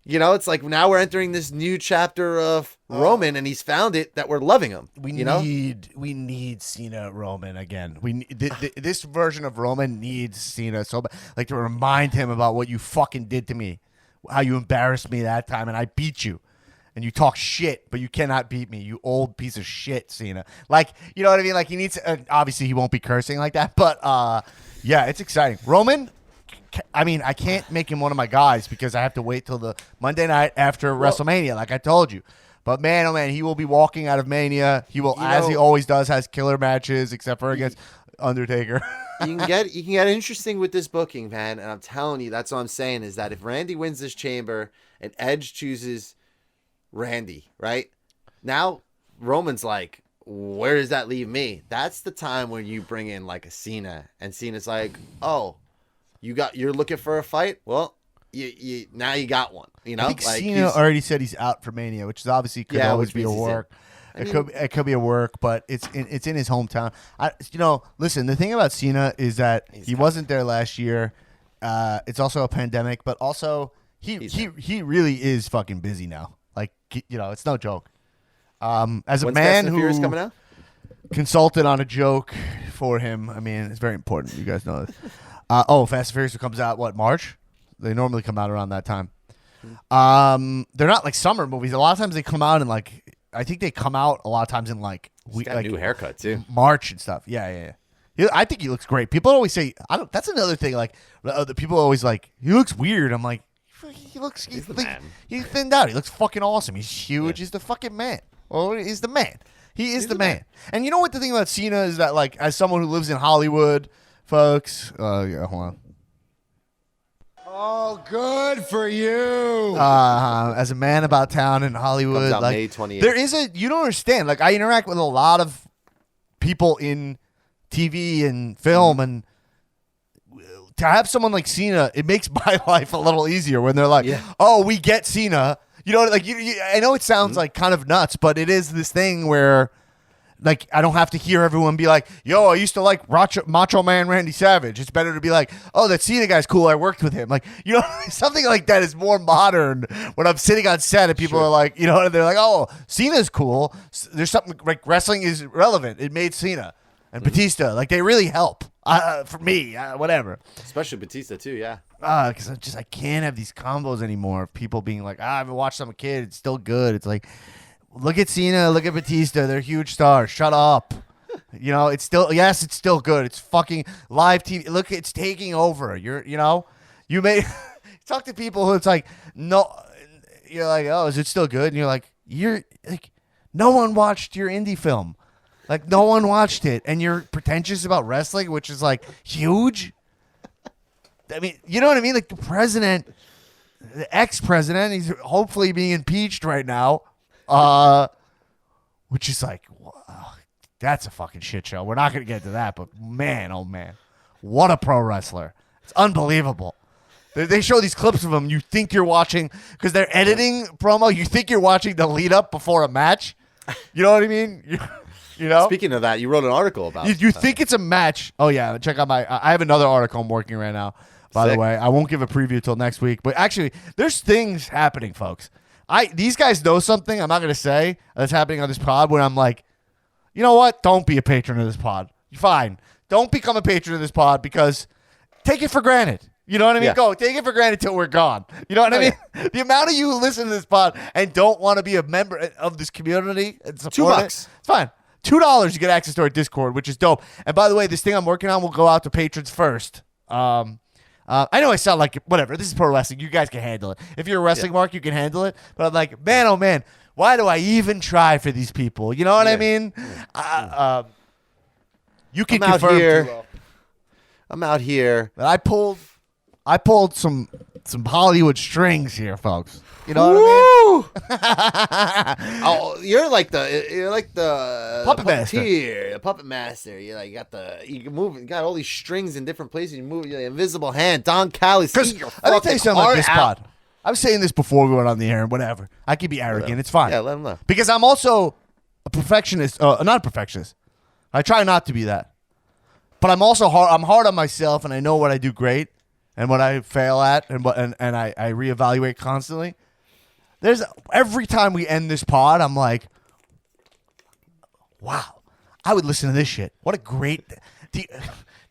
You know, it's like now we're entering this new chapter of Roman, and he's found it that we're loving him. We need Cena Roman again. This version of Roman needs Cena so bad, like to remind him about what you fucking did to me, how you embarrassed me that time, and I beat you. And you talk shit, but you cannot beat me, you old piece of shit, Cena. Like, you know what I mean? Like, he needs to, obviously, he won't be cursing like that, but, yeah, it's exciting. Roman, I mean, I can't make him one of my guys because I have to wait till the Monday night after WrestleMania, like I told you. But man, oh man, he will be walking out of Mania. He will, as he always does, has killer matches, except for against Undertaker. You can get interesting with this booking, man. And I'm telling you, that's what I'm saying is that if Randy wins this chamber and Edge chooses Randy, right? Now Roman's like, where does that leave me? That's the time when you bring in like a Cena, and Cena's like, oh, you're looking for a fight? Well, you now you got one. You know, I think like Cena already said he's out for Mania, which is obviously could always be a work. It could be a work, but it's in his hometown. Listen, the thing about Cena is that he wasn't there last year. It's also a pandemic, but also he really is fucking busy now. Like, it's no joke. As a When's man Fast and who Furious coming out? consulted on a joke for him, I mean, it's very important. You guys know this. Fast and Furious comes out March? They normally come out around that time. They're not like summer movies. A lot of times they come out in I think they come out a lot of times in He's got a new haircut too. March and stuff. Yeah. I think he looks great. People always say that's another thing. Like the people always like he looks weird. I'm like he's the man. He's thinned out. He looks fucking awesome. He's huge. He's the fucking man. Well, he's the man. He's the man. And you know what the thing about Cena is that as someone who lives in Hollywood, folks. Hold on. Oh, good for you. As a man about town in Hollywood, Comes out May 28th. there is you don't understand. Like, I interact with a lot of people in TV and film, and to have someone like Cena, it makes my life a little easier when they're like, "Oh, we get Cena." You know, like I know it sounds like kind of nuts, but it is this thing where. Like, I don't have to hear everyone be like, yo, I used to like Macho Man Randy Savage. It's better to be like, oh, that Cena guy's cool. I worked with him. Like, something like that is more modern when I'm sitting on set and people are like, they're like, oh, Cena's cool. There's something like wrestling is relevant. It made Cena and Batista. Like, they really help for me, whatever. Especially Batista too, yeah. Because I can't have these combos anymore of people being like, I haven't watched I'm a kid. It's still good. It's like, look at Cena, look at Batista. They're huge stars. Shut up. It's still good. It's fucking live TV. Look, it's taking over. You may talk to people who it's like, no, you're like, oh, is it still good? And you're like, no one watched your indie film. Like, no one watched it. And you're pretentious about wrestling, which is like huge. I mean, you know what I mean? Like, the ex-president, he's hopefully being impeached right now. Which is like, that's a fucking shit show. We're not going to get to that, but man, oh man, what a pro wrestler. It's unbelievable. They show these clips of him. You think you're watching, because they're editing promo, you think you're watching the lead up before a match. You know what I mean? Speaking of that, you wrote an article about you think it's a match. Oh yeah, check out I have another article I'm working right now, by the way. I won't give a preview till next week, but actually there's things happening, folks. These guys know something I'm not going to say that's happening on this pod where I'm like, you know what? Don't be a patron of this pod. Fine. Don't become a patron of this pod because take it for granted. You know what I mean? Yeah. Go. Take it for granted till we're gone. You know what I mean? Yeah. The amount of you who listen to this pod and don't want to be a member of this community and support $2. it's fine. $2 you get access to our Discord, which is dope. And by the way, this thing I'm working on will go out to patrons first. I know I sound like whatever. This is pro wrestling. You guys can handle it. If you're a wrestling mark, you can handle it. But I'm like, man, oh man, why do I even try for these people? You know what I mean? You can confirm. I'm out here. But I pulled some Hollywood strings here, folks. You know what I mean? Oh, you're like the Puppet master. The puppet master. You can move. You got all these strings in different places. You move your invisible hand. Don Callis. Let me tell you something about this pod. I was saying this before we went on the air and whatever. I could be arrogant. It's fine. Yeah, let him know. Because I'm also a perfectionist. Not a perfectionist. I try not to be that. But I'm also hard. I'm hard on myself, and I know what I do great and what I fail at, and I reevaluate constantly. Every time we end this pod, I'm like, wow, I would listen to this shit. What a great.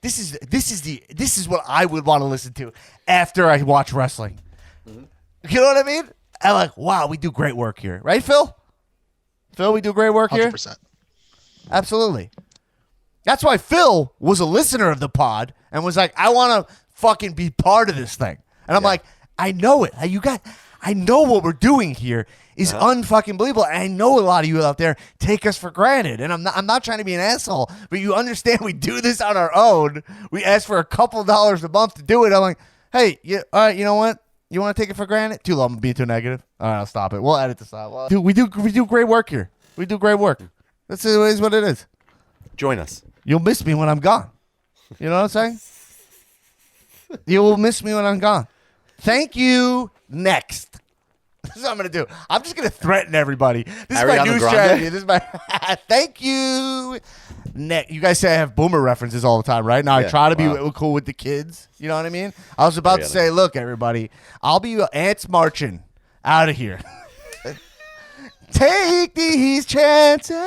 This is what I would want to listen to after I watch wrestling. Mm-hmm. You know what I mean? I'm like, wow, we do great work here, right, Phil? Phil, we do great work 100%. Here. 100%. Absolutely. That's why Phil was a listener of the pod and was like, I want to fucking be part of this thing. And I'm like, I know it. I know what we're doing here is unfucking believable. And I know a lot of you out there take us for granted. And I'm not trying to be an asshole, but you understand we do this on our own. We ask for a couple dollars a month to do it. I'm like, hey, all right, you know what? You want to take it for granted? Too long, I'm being too negative. All right, I'll stop it. We'll edit this out. Well, dude, we do great work here. We do great work. That's what it is. Join us. You'll miss me when I'm gone. You know what I'm saying? You will miss me when I'm gone. Thank you. Next. This is what I'm going to do. I'm just going to threaten everybody. This is my Ariana new Grande? strategy. This is my thank you. You guys say I have boomer references all the time, right? Now I try to be cool with the kids. You know what I mean? I was about to say, look, everybody, I'll be ants marching out of here. Take these chances.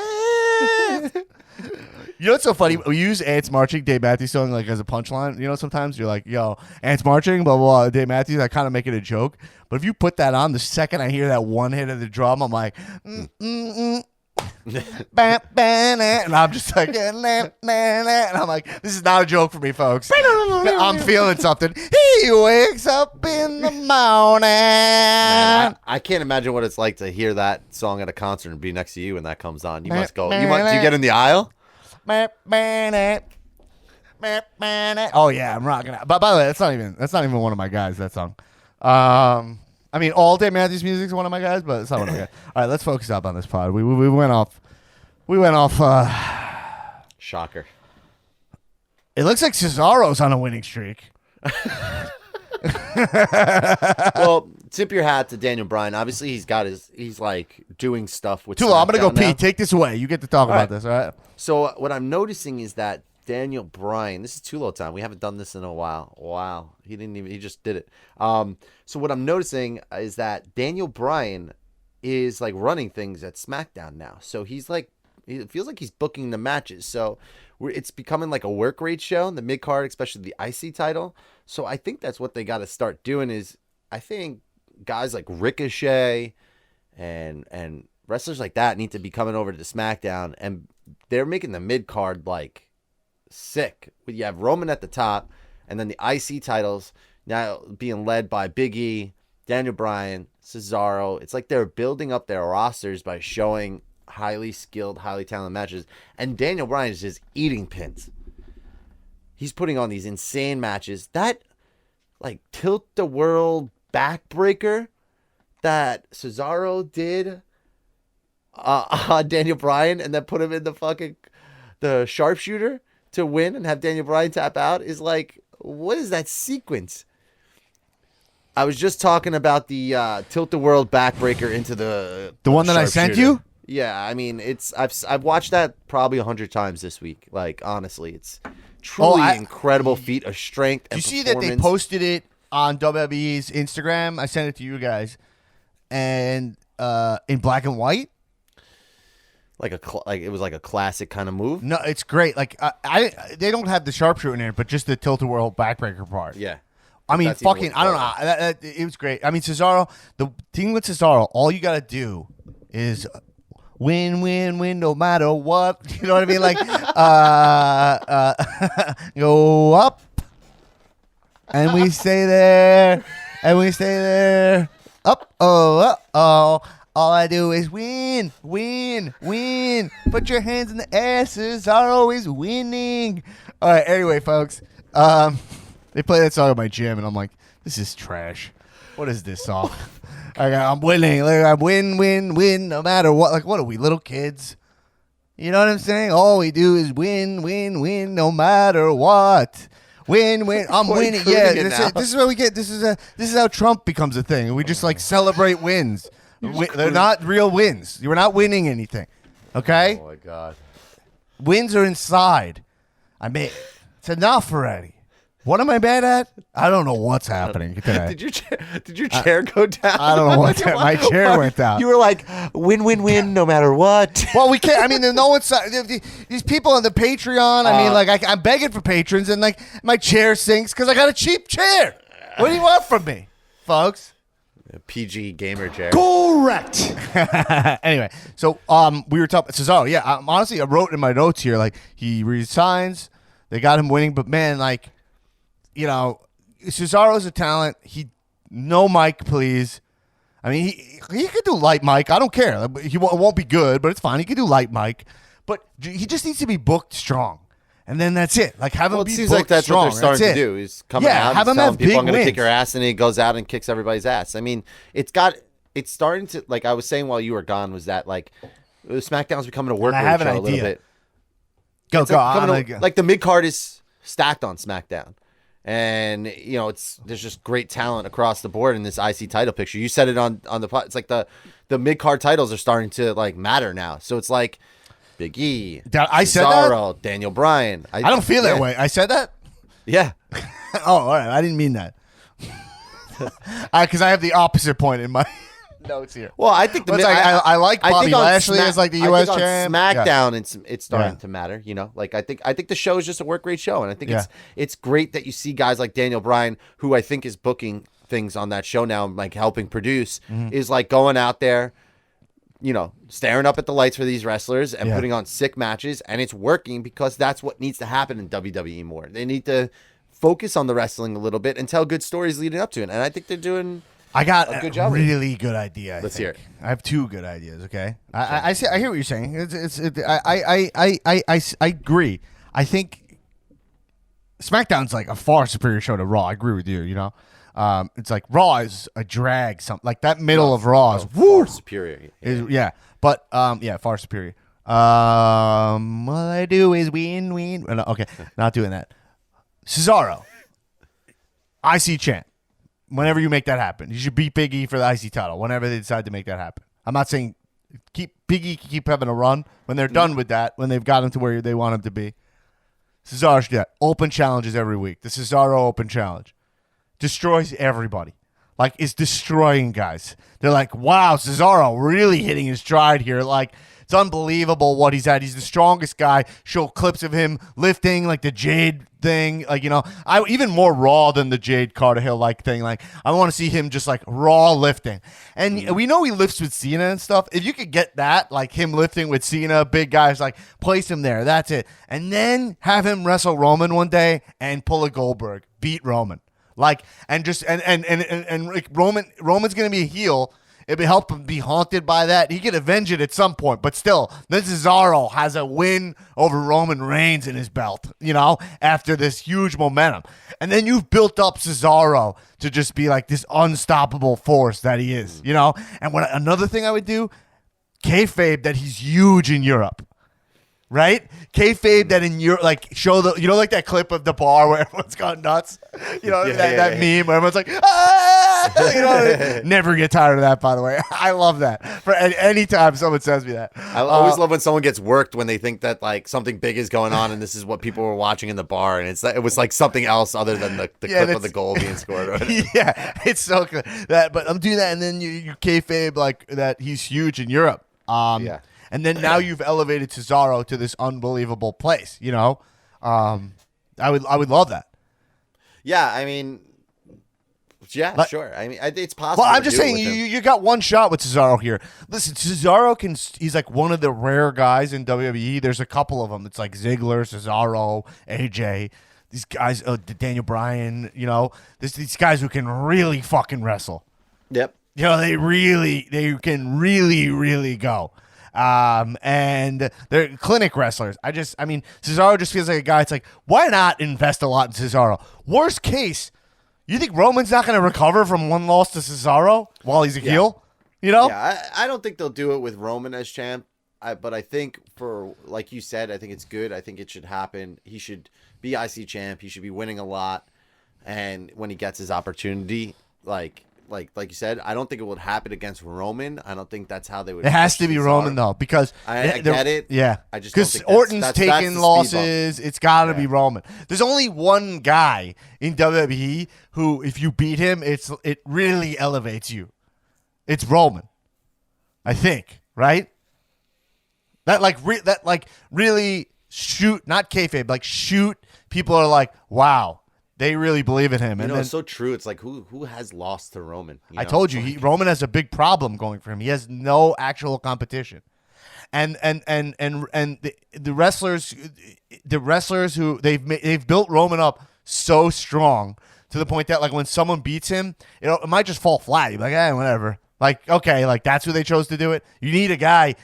You know what's so funny? We use Ants Marching, Dave Matthews song, like as a punchline. You know, sometimes you're like, yo, Ants Marching, blah, blah, blah, Dave Matthews. I kind of make it a joke. But if you put that on, the second I hear that one hit of the drum, I'm like, and I'm just like, and I'm like, this is not a joke for me, folks. I'm feeling something. He wakes up in the morning. Man, I can't imagine what it's like to hear that song at a concert and be next to you when that comes on. You must go. Do you get in the aisle? Oh yeah, I'm rocking out. But by the way, that's not even one of my guys. That song. I mean, all Dave Matthews music is one of my guys, but it's not one of my guys. All right, let's focus up on this pod. We went off. Shocker. It looks like Cesaro's on a winning streak. Well, tip your hat to Daniel Bryan. Obviously, he's like doing stuff with. Tullo, I'm gonna go SmackDown now. pee. Take this away. You get to talk about this, all right? So what I'm noticing is that Daniel Bryan. This is Tullo time. We haven't done this in a while. Wow, he just did it. So what I'm noticing is that Daniel Bryan is like running things at SmackDown now. So he's like, it feels like he's booking the matches. So it's becoming like a work rate show in the mid card, especially the IC title. So I think that's what they got to start doing. Is I think guys like Ricochet and wrestlers like that need to be coming over to SmackDown, and they're making the mid card like sick. You have Roman at the top, and then the IC titles now being led by Big E, Daniel Bryan, Cesaro. It's like they're building up their rosters by showing highly skilled, highly talented matches, and Daniel Bryan is just eating pins. He's putting on these insane matches. That like tilt the world backbreaker that Cesaro did on Daniel Bryan and then put him in the sharpshooter to win and have Daniel Bryan tap out is like, what is that sequence? I was just talking about the tilt the world backbreaker into the one that I sent you. Yeah, I mean I've watched that probably 100 times this week. Like honestly, it's truly incredible feat of strength. And you see that they posted it on WWE's Instagram? I sent it to you guys, and in black and white. Like it was like a classic kind of move. No, it's great. Like they don't have the sharpshooter in it, but just the tilt-a-whirl backbreaker part. Yeah. I mean, fucking, I don't know. It was great. I mean, Cesaro, the thing with Cesaro, all you got to do is win, no matter what. You know what I mean? Like, go up, and we stay there, up, oh. All I do is win. Put your hands in the air. Cesaro is winning. All right, anyway, folks. They play that song at my gym, and I'm like, this is trash. What is this song? I'm winning. Like, I win, no matter what. Like, what are we, little kids? You know what I'm saying? All we do is win, no matter what. Win. I'm winning. Yeah, this is what we get. This is how Trump becomes a thing. We just like celebrate wins. They're not real wins. You're not winning anything. Okay? Oh my God. Wins are inside. It's enough already. What am I bad at? I don't know what's happening today. Did your chair go down? I don't know what's happening. My chair went down. You were like, win, no matter what. Well, we can't. I mean, no one's. These people on the Patreon. I mean, like, I'm begging for patrons, and like my chair sinks because I got a cheap chair. What do you want from me, folks? A PG gamer chair. Correct. Anyway, so we were talking Cesaro. Yeah, honestly, I wrote in my notes here like he resigns. They got him winning, but man, like. You know, Cesaro's a talent. No mic, please. I mean, he could do light mic. I don't care. He won't be good, but it's fine. He could do light mic. But he just needs to be booked strong. And then that's it. Like, have him be it seems booked like that's strong. what they're starting to do. He's coming out, have he's him telling have people, big I'm going to wins. kick your ass, and he goes out and kicks everybody's ass. I mean, it's starting to, like I was saying while you were gone, was that, like, SmackDown's becoming a work rate have an show a little idea. bit. Go. Like, the mid-card is stacked on SmackDown. And, you know, there's just great talent across the board in this IC title picture. You said it on the pod. It's like the mid-card titles are starting to, like, matter now. So it's like Big E, I said Cesaro, that? Daniel Bryan. I don't feel that way. I said that? Yeah. Oh, all right. I didn't mean that. Because I have the opposite point in my notes here. Well, I think I like Bobby think on Lashley as like the U.S. on champ. SmackDown, it's starting to matter. You know, like I think the show is just a work rate show, and I think it's great that you see guys like Daniel Bryan, who I think is booking things on that show now, like helping produce, is like going out there, you know, staring up at the lights for these wrestlers and putting on sick matches, and it's working because that's what needs to happen in WWE more. They need to focus on the wrestling a little bit and tell good stories leading up to it, and I think they're doing. I got a good a job really good idea. Let's hear it. I have two good ideas. Okay, I hear what you're saying. I agree. I think SmackDown's like a far superior show to Raw. I agree with you. You know, it's like Raw is a drag. Something like that middle of Raw is far superior. But far superior. All I do is win. Okay, not doing that. Cesaro, IC champ. Whenever you make that happen, you should beat Big E for the IC title. Whenever they decide to make that happen, I'm not saying Big E keep having a run when they're done with that. When they've got him to where they want him to be, Cesaro should get open challenges every week. The Cesaro Open Challenge destroys everybody. Like, it's destroying guys. They're like, wow, Cesaro really hitting his stride here. Like, it's unbelievable what he's at. He's the strongest guy. Show clips of him lifting, like the Jade thing. Like, you know, even more raw than the Jade Carter like thing. Like, I want to see him just like raw lifting. And we know he lifts with Cena and stuff. If you could get that, like him lifting with Cena, big guys, like place him there. That's it. And then have him wrestle Roman one day and pull a Goldberg, beat Roman. Like, and just and like Roman's gonna be a heel. It'd help him be haunted by that. He could avenge it at some point, but still, then Cesaro has a win over Roman Reigns in his belt, you know, after this huge momentum. And then you've built up Cesaro to just be like this unstoppable force that he is, you know? And another thing I would do, kayfabe that he's huge in Europe. Right? Kayfabe that in Europe, like, show the, you know, like that clip of the bar where everyone's gone nuts? You know, that meme where everyone's like, ah! You know, never get tired of that, by the way. I love that. For any time someone says me that. I always love when someone gets worked when they think that, like, something big is going on and this is what people were watching in the bar, and it was like something else other than the clip of the goal being scored. Or whatever. Yeah, it's so good. But I'm doing that, and then you kayfabe, like, that he's huge in Europe. And then now you've elevated Cesaro to this unbelievable place, you know? I would love that. Yeah, I mean, sure. I mean, it's possible. Well, I'm just saying, you got one shot with Cesaro here. Listen, Cesaro he's like one of the rare guys in WWE. There's a couple of them. It's like Ziggler, Cesaro, AJ. These guys, Daniel Bryan, you know? These guys who can really fucking wrestle. Yep. You know, they can really go. And they're clinic wrestlers. I mean, Cesaro just feels like a guy. It's like, why not invest a lot in Cesaro? Worst case, you think Roman's not going to recover from one loss to Cesaro while he's a heel? You know? Yeah, I don't think they'll do it with Roman as champ. But I think like you said, I think it's good. I think it should happen. He should be IC champ. He should be winning a lot. And when he gets his opportunity, like you said, I don't think it would happen against Roman. I don't think that's how they would. It has to be Roman though, because I get it. Yeah, I just because Orton's taking losses. It's got to be Roman. There's only one guy in WWE who, if you beat him, it really elevates you. It's Roman, I think, right? That really shoot, not kayfabe, like shoot. People are like, wow. They really believe in him. You and know, then, it's so true. It's like, who has lost to Roman? I told you, Roman has a big problem going for him. He has no actual competition. And the wrestlers who they've built Roman up so strong to the point that, like, when someone beats him, it might just fall flat. You're like, whatever. Like, okay, like that's who they chose to do it. You need a guy,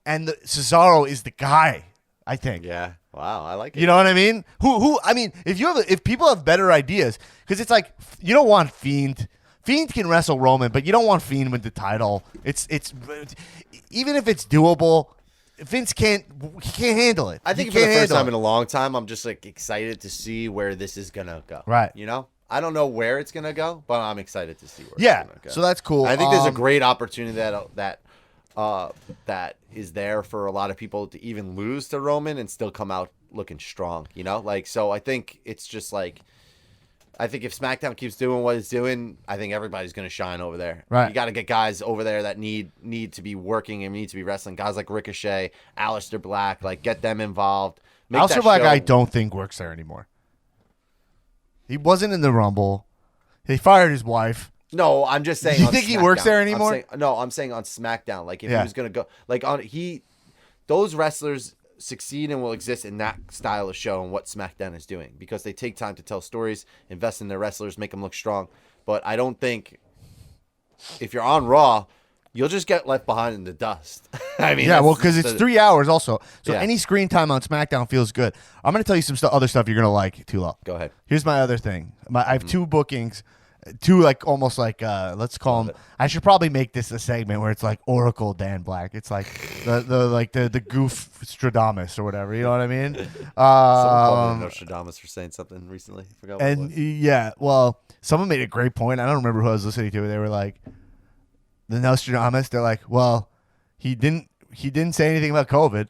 and Cesaro is the guy. I think. Yeah. Wow. I like it. You know what I mean? Who? I mean, if people have better ideas, because it's like you don't want Fiend. Fiend can wrestle Roman, but you don't want Fiend with the title. It's even if it's doable, Vince can't handle it. I think for the first time in a long time, I'm just like excited to see where this is gonna go. Right. You know, I don't know where it's gonna go, but I'm excited to see where. Yeah. It's gonna go. So that's cool. I think there's a great opportunity that is there for a lot of people to even lose to Roman and still come out looking strong. You know, like so. I think it's just like. I think if SmackDown keeps doing what it's doing, I think everybody's going to shine over there. Right. You got to get guys over there that need to be working and need to be wrestling. Guys like Ricochet, Aleister Black, like get them involved. Aleister Black, I don't think works there anymore. He wasn't in the Rumble. He fired his wife. No, I'm just saying. Do you think he works there anymore? I'm saying on SmackDown. Like if he was going to go, like those wrestlers succeed and will exist in that style of show and what SmackDown is doing because they take time to tell stories, invest in their wrestlers, make them look strong. But I don't think if you're on Raw, you'll just get left behind in the dust. I mean, yeah, well, because it's 3 hours also. So Yeah. any screen time on SmackDown feels good. I'm going to tell you some other stuff you're going to like, Tullo. Go ahead. Here's my other thing. I have two bookings. Two almost like let's call them. I should probably make this a segment where it's like Oracle Dan Black. It's like the goof Stradamus or whatever. You know what I mean? Someone called me Nostradamus for saying something recently. I forgot what it was. Yeah, well, someone made a great point. I don't remember who I was listening to. They were like the Nostradamus. They're like, well, he didn't say anything about COVID.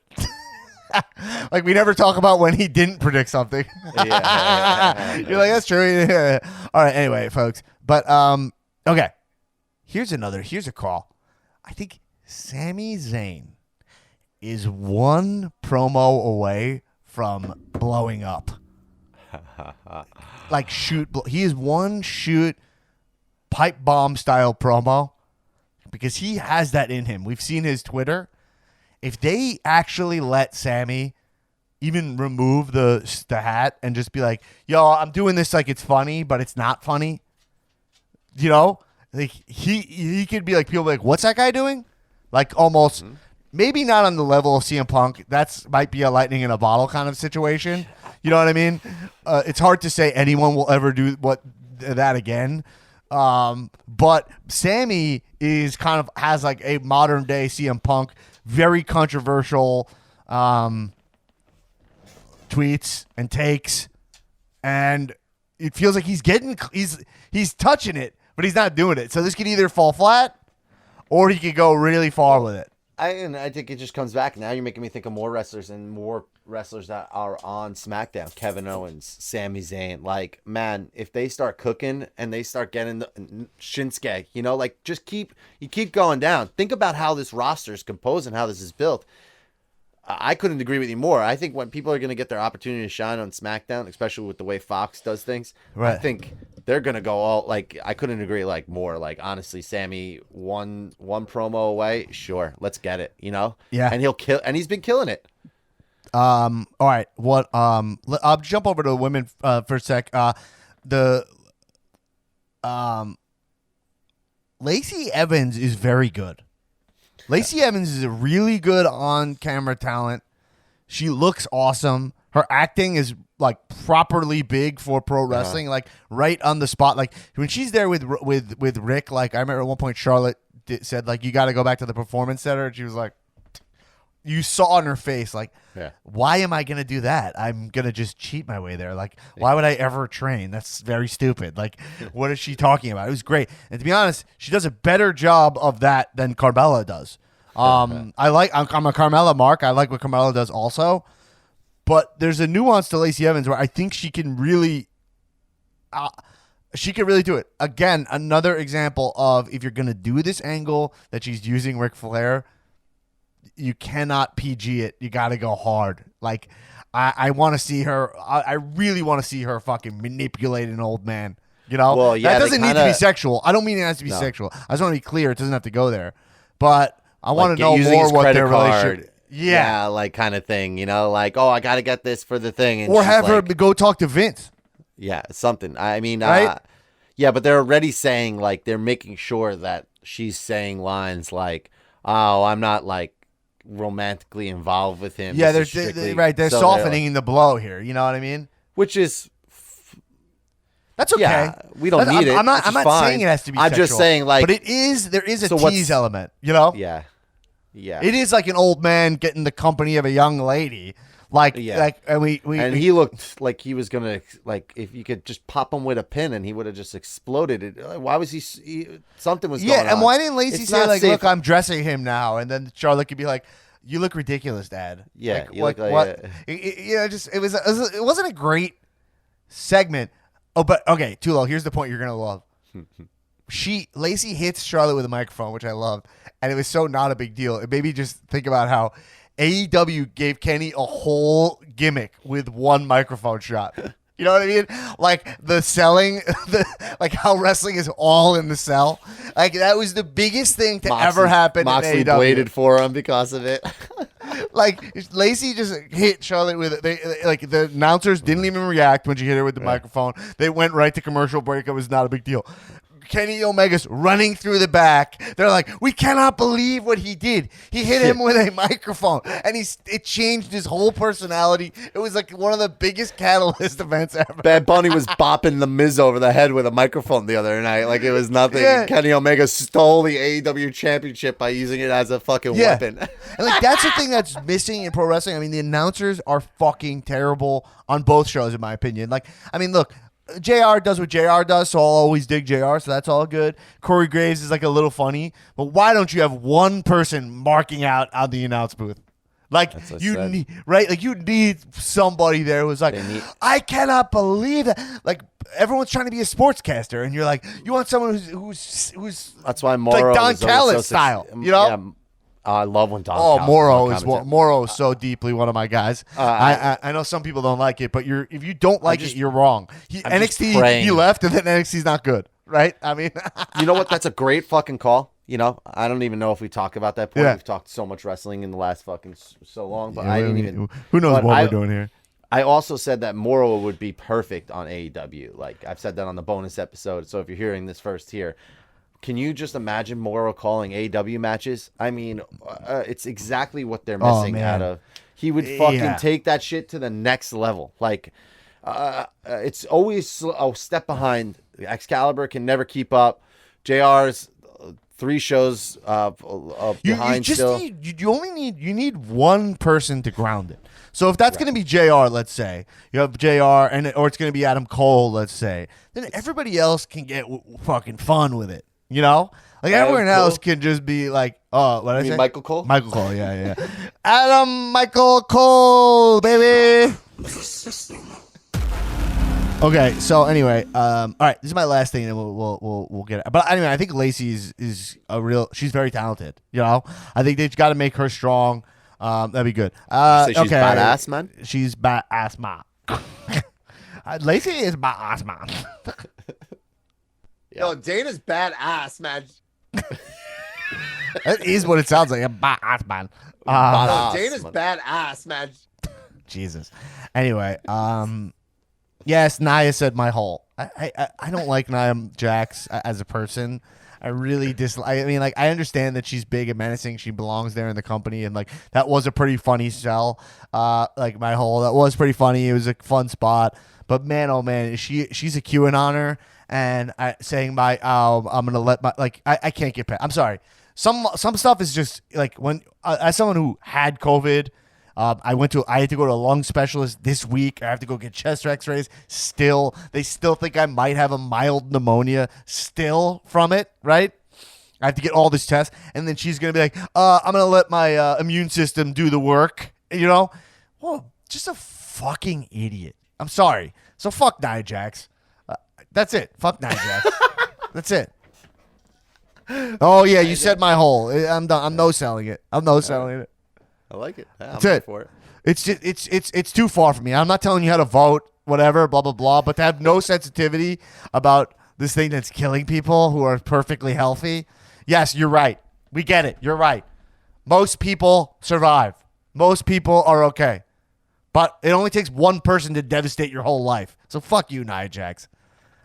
Like we never talk about when he didn't predict something. Yeah. You're like, that's true. Yeah. All right. Anyway, folks. But okay. Here's a call. I think Sami Zayn is one promo away from blowing up. Like he is one shoot pipe bomb style promo because he has that in him. We've seen his Twitter. If they actually let Sammy even remove the hat and just be like, yo, I'm doing this like it's funny, but it's not funny. You know? Like he could be like, people be like, what's that guy doing? Like almost maybe not on the level of CM Punk. That's might be a lightning in a bottle kind of situation. You know what I mean? It's hard to say anyone will ever do that again. But Sammy is kind of has like a modern day CM Punk, very controversial tweets and takes, and it feels like he's touching it, but he's not doing it. So this could either fall flat, or he could go really far with it. I think it just comes back. Now you're making me think of more wrestlers that are on SmackDown. Kevin Owens, Sami Zayn. Like, man, if they start cooking and they start getting the Shinsuke, you know, like just keep going down. Think about how this roster is composed and how this is built. I couldn't agree with you more. I think when people are going to get their opportunity to shine on SmackDown, especially with the way Fox does things, right. I think they're going to go all like. I couldn't agree like more. Like honestly, Sammy one promo away. Sure, let's get it. You know, yeah, and he'll kill. And he's been killing it. All right. What? I'll jump over to the women for a sec. Lacey Evans is very good. Lacey Evans is a really good on-camera talent. She looks awesome. Her acting is like properly big for pro wrestling, like right on the spot. Like when she's there with Rick, like I remember at one point Charlotte said like you got to go back to the performance center, and she was like, you saw in her face like, why am I gonna do that? I'm gonna just cheat my way there. Like, why would I ever train? That's very stupid. Like, what is she talking about? It was great, and to be honest, she does a better job of that than Carmella does. I'm a Carmella mark. I like what Carmella does also, but there's a nuance to Lacey Evans where I think she can really do it. Again, another example of if you're gonna do this angle that she's using Ric Flair, you cannot PG it. You got to go hard. Like, I want to see her. I really want to see her fucking manipulate an old man. You know? Well, yeah, that doesn't need to be sexual. I don't mean it has to be sexual. I just want to be clear. It doesn't have to go there. But I want to know more what their relationship. Yeah, like kind of thing. You know, like, oh, I got to get this for the thing. And or have her like, go talk to Vince. Yeah, something. I mean, right? Yeah, but they're already saying, like, they're making sure that she's saying lines like, "Oh, I'm not like romantically involved with him." Yeah, This is they're strictly-" right. They're So softening the blow here. You know what I mean? which is That's okay. yeah, we don't need it. I'm not. which I'm is not fine. saying it has to be. I'm just sexual, saying, like, but it is. There is a so what's- tease element. You know? yeah, yeah. It is like an old man getting the company of a young lady. Like, Yeah. and we And he looked like he was gonna, like, if you could just pop him with a pin and he would have just exploded. Why was he something was going on. and why didn't Lacey It's say not like, safe. "Look, I'm dressing him now," and then Charlotte could be like, "You look ridiculous, Dad." Yeah, like, you look like what? a- It wasn't a great segment. Oh, but okay, Tullo. Here's the point you're gonna love. Lacey hits Charlotte with a microphone, which I loved, and it was so not a big deal. It made me just think about how AEW gave Kenny a whole gimmick with one microphone shot. You know what I mean? Like the selling, like how wrestling is all in the cell. Like that was the biggest thing to ever happen Moxley in AEW. bladed for him because of it. Like Lacey just hit Charlotte with it. Like the announcers didn't even react when she hit her with the microphone. They went right to commercial break. It was not a big deal. Kenny Omega's running through the back. They're like, "We cannot believe what he did. He hit him with a microphone, and it changed his whole personality." It was like one of the biggest catalyst events ever. Bad Bunny was bopping the Miz over the head with a microphone the other night. Like it was nothing. Yeah. Kenny Omega stole the AEW championship by using it as a fucking weapon. And like that's the thing that's missing in pro wrestling. I mean, the announcers are fucking terrible on both shows, in my opinion. Like, I mean, look. JR does what JR does, so I'll always dig JR, so that's all good. Corey Graves is like a little funny, but why don't you have one person marking out on the announce booth? Like That's what I you said. need, right? Like you need somebody there who's like, I cannot believe that. Like everyone's trying to be a sportscaster, and you're like, you want someone who's That's why Morrow like Don was always Callis so style, suc- you know? Yeah, I love when Don. Oh, Callis Morrow on is commentary. Morrow is so deeply one of my guys. I know some people don't like it, but if you don't like it, you're wrong. I'm just NXT praying. he left, and then NXT's not good, right? I mean, You know what? That's a great fucking call. You know, I don't even know if we talk about that point. Yeah. We've talked so much wrestling in the last fucking so long, but Yeah, I didn't even. Who knows but what I- we're doing here? I also said that Morrow would be perfect on AEW. Like I've said that on the bonus episode. So if you're hearing this first here, can you just imagine Morrow calling AEW matches? I mean, it's exactly what they're missing man. out of. He would fucking Yeah. take that shit to the next level. Like, it's always a step behind. Excalibur can never keep up. JR's 3 shows You behind just still. you need one person to ground it. So if that's going to be JR, let's say you have JR, or it's going to be Adam Cole, let's say, then everybody else can get fucking fun with it. You know, like Adam everyone Cole? else can just be like, oh, what did I mean say? Michael Cole? Michael Cole, yeah. Adam Michael Cole, baby. Okay, so anyway, all right, this is my last thing, and we'll get it. But anyway, I think Lacey is a real. She's very talented. You know, I think they've got to make her strong. That'd be good. Say she's okay. badass, man? She's badass, man. Lacey is badass, man. Yo, Dana's badass, man. That is what it sounds like. A badass, man. Dana's badass, man. Jesus. Anyway, yes, Nia said my hole. I don't like Nia Jax as a person. I really dislike. I mean, like, I understand that she's big and menacing. She belongs there in the company, and like that was a pretty funny sell. Like my hole, that was pretty funny. It was a fun spot. But man, oh man, she's a QAnoner, and saying I'm gonna let my I can't get past. I'm sorry. Some stuff is just like when as someone who had COVID. I had to go to a lung specialist this week. I have to go get chest x-rays. They still think I might have a mild pneumonia still from it, right? I have to get all this tests. And then she's going to be like, I'm going to let my immune system do the work, you know? Well, just a fucking idiot. I'm sorry. So fuck Nia Jax. That's it. Fuck Nia Jax. That's it. Oh, yeah, you said my hole. I'm done. I'm no-selling it. I'm no-selling it. I like it. Yeah, I'm That's ready it. for it. It's just it's too far for me. I'm not telling you how to vote, whatever, blah blah blah. But to have no sensitivity about this thing that's killing people who are perfectly healthy. Yes, you're right. We get it. You're right. Most people survive. Most people are okay. But it only takes one person to devastate your whole life. So fuck you, Nia Jax.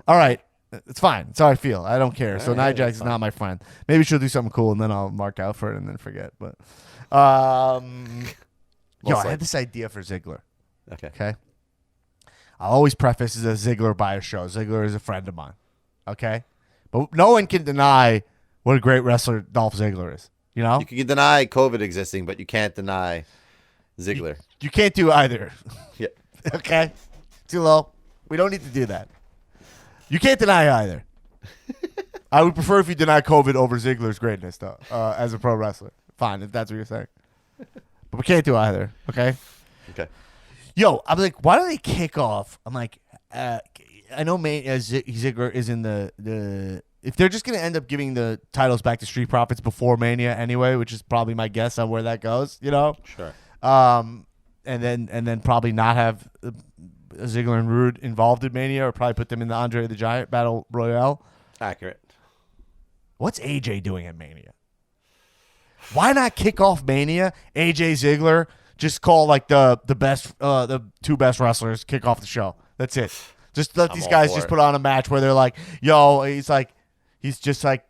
All right. It's fine. It's how I feel. I don't care. So right, Nia that's Jax is fine. not my friend. Maybe she'll do something cool, and then I'll mark out for it and then forget. But, yo, I had this idea for Ziggler. Okay. I'll always preface as a Ziggler by a show. Ziggler is a friend of mine. Okay? But no one can deny what a great wrestler Dolph Ziggler is. You know? You can deny COVID existing, but you can't deny Ziggler. You can't do either. Yeah. Okay? Too low. We don't need to do that. You can't deny either. I would prefer if you deny COVID over Ziggler's greatness, though, as a pro wrestler. Fine, if that's what you're saying. But we can't do either, okay? Okay. Yo, I'm like, why don't they kick off? I'm like, I know Ziggler is in the if they're just going to end up giving the titles back to Street Profits before Mania anyway, which is probably my guess on where that goes, you know? Sure. And then probably not have Ziggler and Rude involved in Mania, or probably put them in the Andre the Giant Battle Royale. Accurate. What's AJ doing at Mania? Why not kick off Mania? AJ Ziggler, just call like the two best wrestlers, kick off the show. That's it. Just let these guys just put on a match where they're like, yo, he's just like,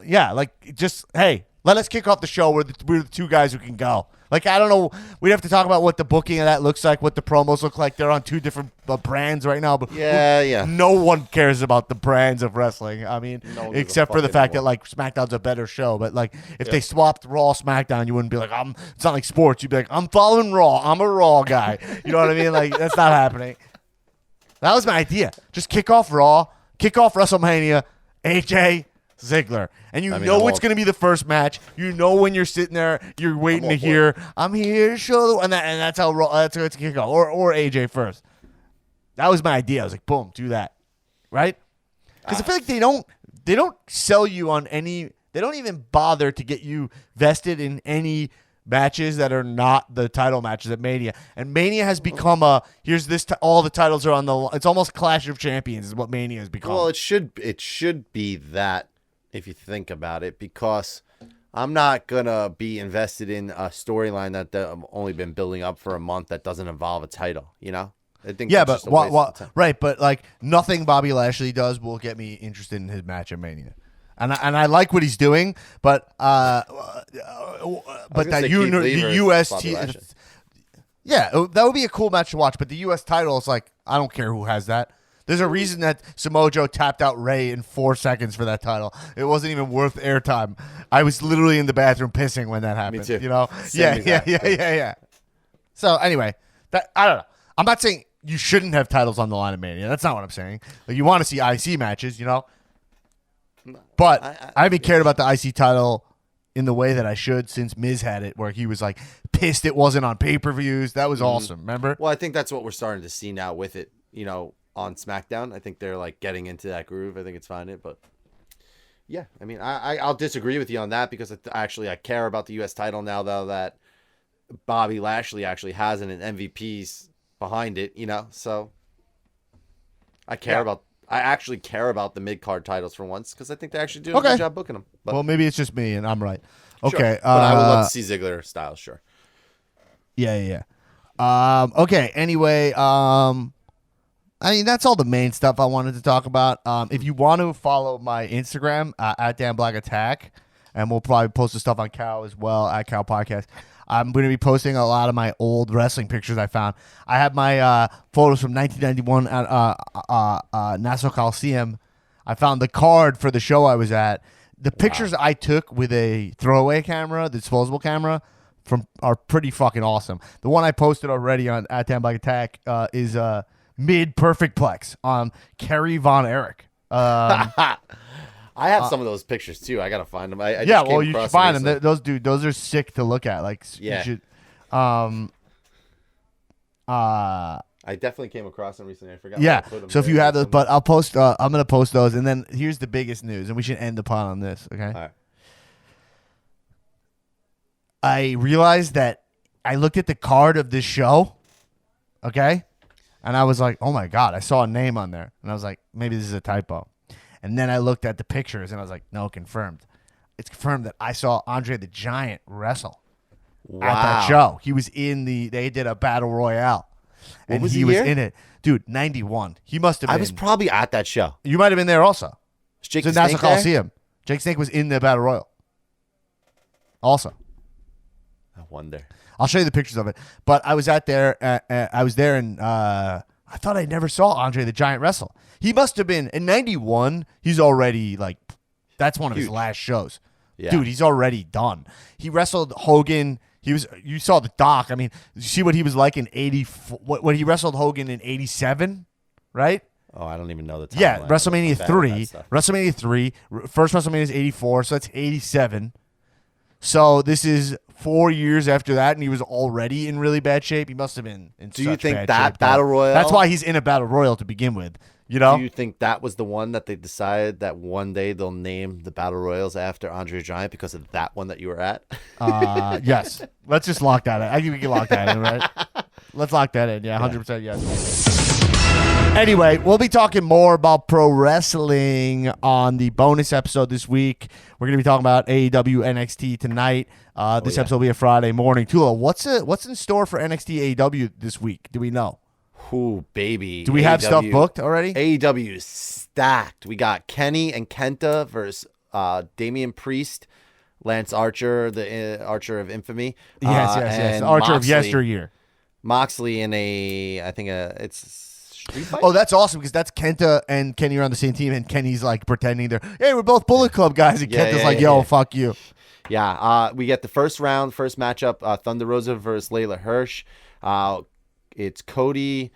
yeah, like just, hey, let us kick off the show. We're the two guys who can go. Like, I don't know. We'd have to talk about what the booking of that looks like, what the promos look like. They're on two different brands right now. But yeah. No one cares about the brands of wrestling. I mean, except for the fact that, like, SmackDown's a better show. But, like, if they swapped Raw, SmackDown, you wouldn't be like, it's not like sports. You'd be like, I'm following Raw. I'm a Raw guy. You know what I mean? Like, that's not happening. That was my idea. Just kick off Raw, kick off WrestleMania, AJ, Ziggler. And know it's going to be the first match. You know when you're sitting there, you're waiting to hear, I'm here to show and that's how it's kick off. Or AJ first. That was my idea. I was like, boom, do that. Right? Because I feel like they don't sell you on any, they don't even bother to get you vested in any matches that are not the title matches at Mania. And Mania has become all the titles are on the, it's almost Clash of Champions is what Mania has become. Well, it should be that, if you think about it, because I'm not going to be invested in a storyline that I've only been building up for a month that doesn't involve a title, you know? I think that's just a waste of time. Right, but like nothing Bobby Lashley does will get me interested in his match at Mania. And I like what he's doing, but that the US yeah, that would be a cool match to watch, but the US title is like, I don't care who has that. There's a reason that Samoa Joe tapped out Ray in 4 seconds for that title. It wasn't even worth airtime. I was literally in the bathroom pissing when that happened. Me too. You know? Yeah. So anyway, I don't know. I'm not saying you shouldn't have titles on the line of Mania. That's not what I'm saying. Like, you want to see IC matches, you know? But I haven't cared about the IC title in the way that I should since Miz had it, where he was like pissed it wasn't on pay-per-views. That was awesome. Remember? Well, I think that's what we're starting to see now with it, you know, on SmackDown. I think they're like getting into that groove. I think it's fine. But yeah, I mean, I'll disagree with you on that because I care about the U.S. title now, though, that Bobby Lashley actually has an MVP's behind it, you know. So I actually care about the mid-card titles for once because I think they actually do a good job booking them. But, well, maybe it's just me and I'm right. Sure. Okay. But I would love to see Ziggler Styles, sure. Yeah. Okay. Anyway, I mean, that's all the main stuff I wanted to talk about. If you want to follow my Instagram, at Dan Black Attack, and we'll probably post the stuff on Cal as well, at Cal Podcast. I'm going to be posting a lot of my old wrestling pictures I found. I have my photos from 1991 at Nassau Coliseum. I found the card for the show I was at. The pictures I took with a throwaway camera, the disposable camera, are pretty fucking awesome. The one I posted already on at Dan Black Attack is mid perfect plex on Kerry Von Erich. I have some of those pictures too. I gotta find them. You should find them. Those are sick to look at. Like, yeah. You should, I definitely came across them recently. I forgot. Yeah. So if you have those, but I'll post. I'm gonna post those, and then here's the biggest news, and we should end the pod on this. Okay. All right. I realized that I looked at the card of this show. Okay. And I was like, oh my God, I saw a name on there. And I was like, maybe this is a typo. And then I looked at the pictures and I was like, no, confirmed. It's confirmed that I saw Andre the Giant wrestle at that show. He was they did a battle royale. and was he the was year? in it, dude. 91. He must have been. I was probably at that show. You might have been there also. Was Jake It's in the Nassau Snake there? Coliseum. Jake Snake was in the Battle Royal. Also, I wonder. I'll show you the pictures of it. But I was at there. I was there, and I thought I never saw Andre the Giant wrestle. He must have been in 91. He's already like, that's one of his Huge. last shows. Yeah. Dude, he's already done. He wrestled Hogan. You saw the doc. I mean, you see what he was like in 84. What he wrestled Hogan in 87, right? Oh, I don't even know the timeline. Yeah, I'm WrestleMania bad at 3. that stuff. WrestleMania 3. First WrestleMania is 84, so that's 87. So this is 4 years after that, and he was already in really bad shape. He must have been in Do you such think bad that shape, Battle though. Royal- That's why he's in a Battle Royal to begin with. You know? Do you think that was the one that they decided that one day they'll name the Battle Royals after Andre the Giant because of that one that you were at? Yes. Let's just lock that in. I think we can lock that in, right? Let's lock that in. Yeah, 100% yes. Anyway, we'll be talking more about pro wrestling on the bonus episode this week. We're going to be talking about AEW NXT tonight. This episode will be a Friday morning. Tullo, what's in store for NXT AEW this week? Do we know? Ooh, baby. Do we have stuff booked already? AEW is stacked. We got Kenny and Kenta versus Damian Priest, Lance Archer, the Archer of Infamy. Yes. and Archer of Moxley. yesteryear. Moxley in it's street fight? Oh, that's awesome because that's Kenta and Kenny are on the same team, and Kenny's like pretending hey, we're both Bullet Club guys, and Kenta's like, yo, fuck you. Yeah, we get the first matchup, Thunder Rosa versus Layla Hirsch. It's Cody.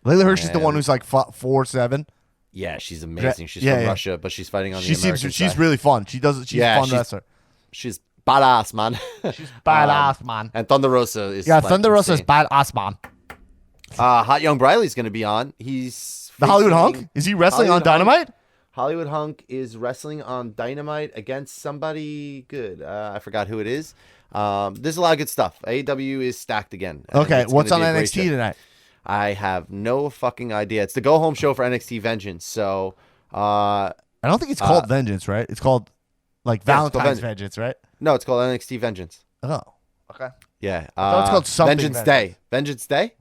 Layla Hirsch is the one who's like 4'7". Yeah, she's amazing. She's Yeah, from yeah. Russia, but she's fighting on the She's American side. really fun. She's a fun wrestler. She's badass, man. She's badass, man. And Thunder Rosa is Thunder Rosa is badass, man. Hot Young Briley's going to be on. He's The Hollywood facing- Hunk? Is he wrestling Hollywood on Dynamite? Hollywood Hunk is wrestling on Dynamite against somebody good. I forgot who it is. There's a lot of good stuff. AEW is stacked again. Okay, It's what's on gonna be a great NXT show. tonight? I have no fucking idea. It's the go home show for NXT Vengeance. So, I don't think it's called Vengeance, right? It's called like Yeah, it's called Valentine's Vengeance, right? no, it's called NXT Vengeance. Oh, okay. Yeah, thought it's called something Vengeance Vengeance. Day. Vengeance Day.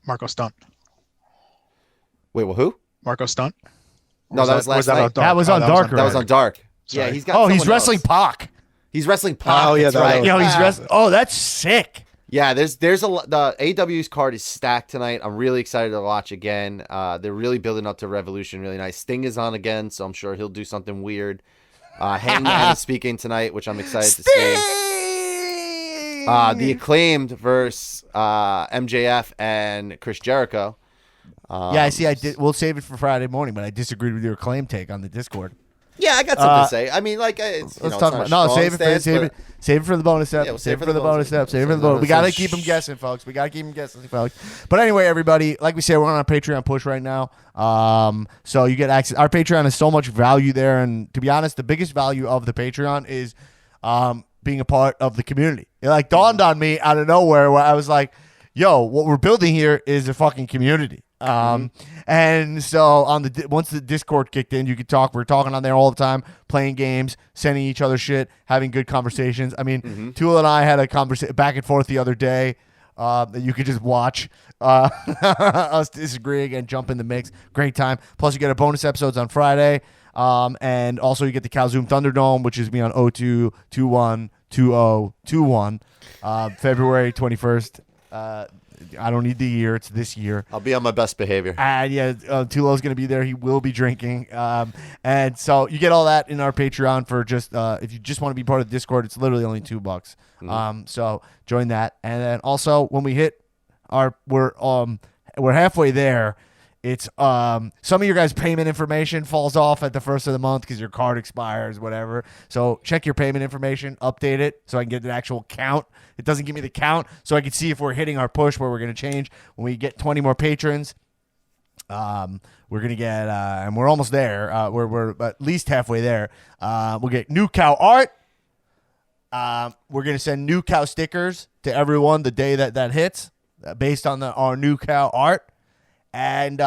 Marco Stunt. Wait, well, who? Marco Stunt? Or No, that was or last that night. on Dark? That was on Dark, That was right? on Dark. Sorry. Yeah, he's got. Oh, he's someone wrestling else. Pac. He's wrestling Pac. Oh, yeah, that's that right. was- Yo, he's wrestling. Oh, that's sick. Yeah, there's the AW's card is stacked tonight. I'm really excited to watch again. They're really building up to Revolution, really nice. Sting is on again, so I'm sure he'll do something weird. Hangman is speaking tonight, which I'm excited to see. The Acclaimed versus MJF and Chris Jericho. Yeah, I see. I did. We'll save it for Friday morning, but I disagreed with your claim take on the Discord. Yeah, I got something to say. I mean, like, it's, Let's talk about save it for the bonus step. Yeah, we'll save it for the bonus step. Save it for the bonus. We gotta keep them guessing, folks. We gotta keep them guessing, folks. But anyway, everybody, like we said, we're on our Patreon push right now. So you get access. Our Patreon has so much value there, and to be honest, the biggest value of the Patreon is being a part of the community. It like dawned on me out of nowhere where I was like, "Yo, what we're building here is a fucking community." And so once the Discord kicked in, you could talk. We're talking on there all the time, playing games, sending each other shit, having good conversations. I mean, Tullo and I had a conversation back and forth the other day that you could just watch us disagreeing and jump in the mix. Great time. Plus, you get a bonus episodes on Friday, and also you get the Calzoom Thunderdome, which is me on 02/21/2021, February 21st. I don't need the year. It's this year. I'll be on my best behavior. And yeah, Tulo's going to be there. He will be drinking. And so you get all that in our Patreon for just, if you just want to be part of the Discord, it's literally only $2. So join that. And then also when we hit we're halfway there. It's some of your guys' payment information falls off at the first of the month because your card expires, whatever. So check your payment information, update it so I can get an actual count. It doesn't give me the count, so I can see if we're hitting our push where we're going to change. When we get 20 more patrons, we're going to get, and we're almost there. We're at least halfway there. We'll get new cow art. We're going to send new cow stickers to everyone the day that hits based on our new cow art. And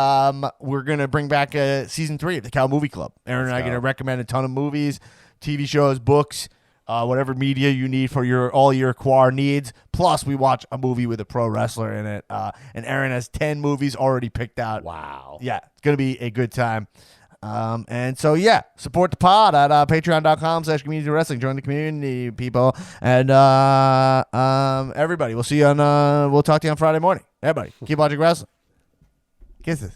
we're going to bring back season 3 of the Cow Movie Club. Aaron and I are going to recommend a ton of movies, TV shows, books, whatever media you need for all your quar needs. Plus, we watch a movie with a pro wrestler in it. And Aaron has 10 movies already picked out. Wow. Yeah, it's going to be a good time. And so, yeah, support the pod at patreon.com/community wrestling. Join the community, people. And everybody, we'll talk to you on Friday morning. Everybody, keep watching wrestling. Kisses.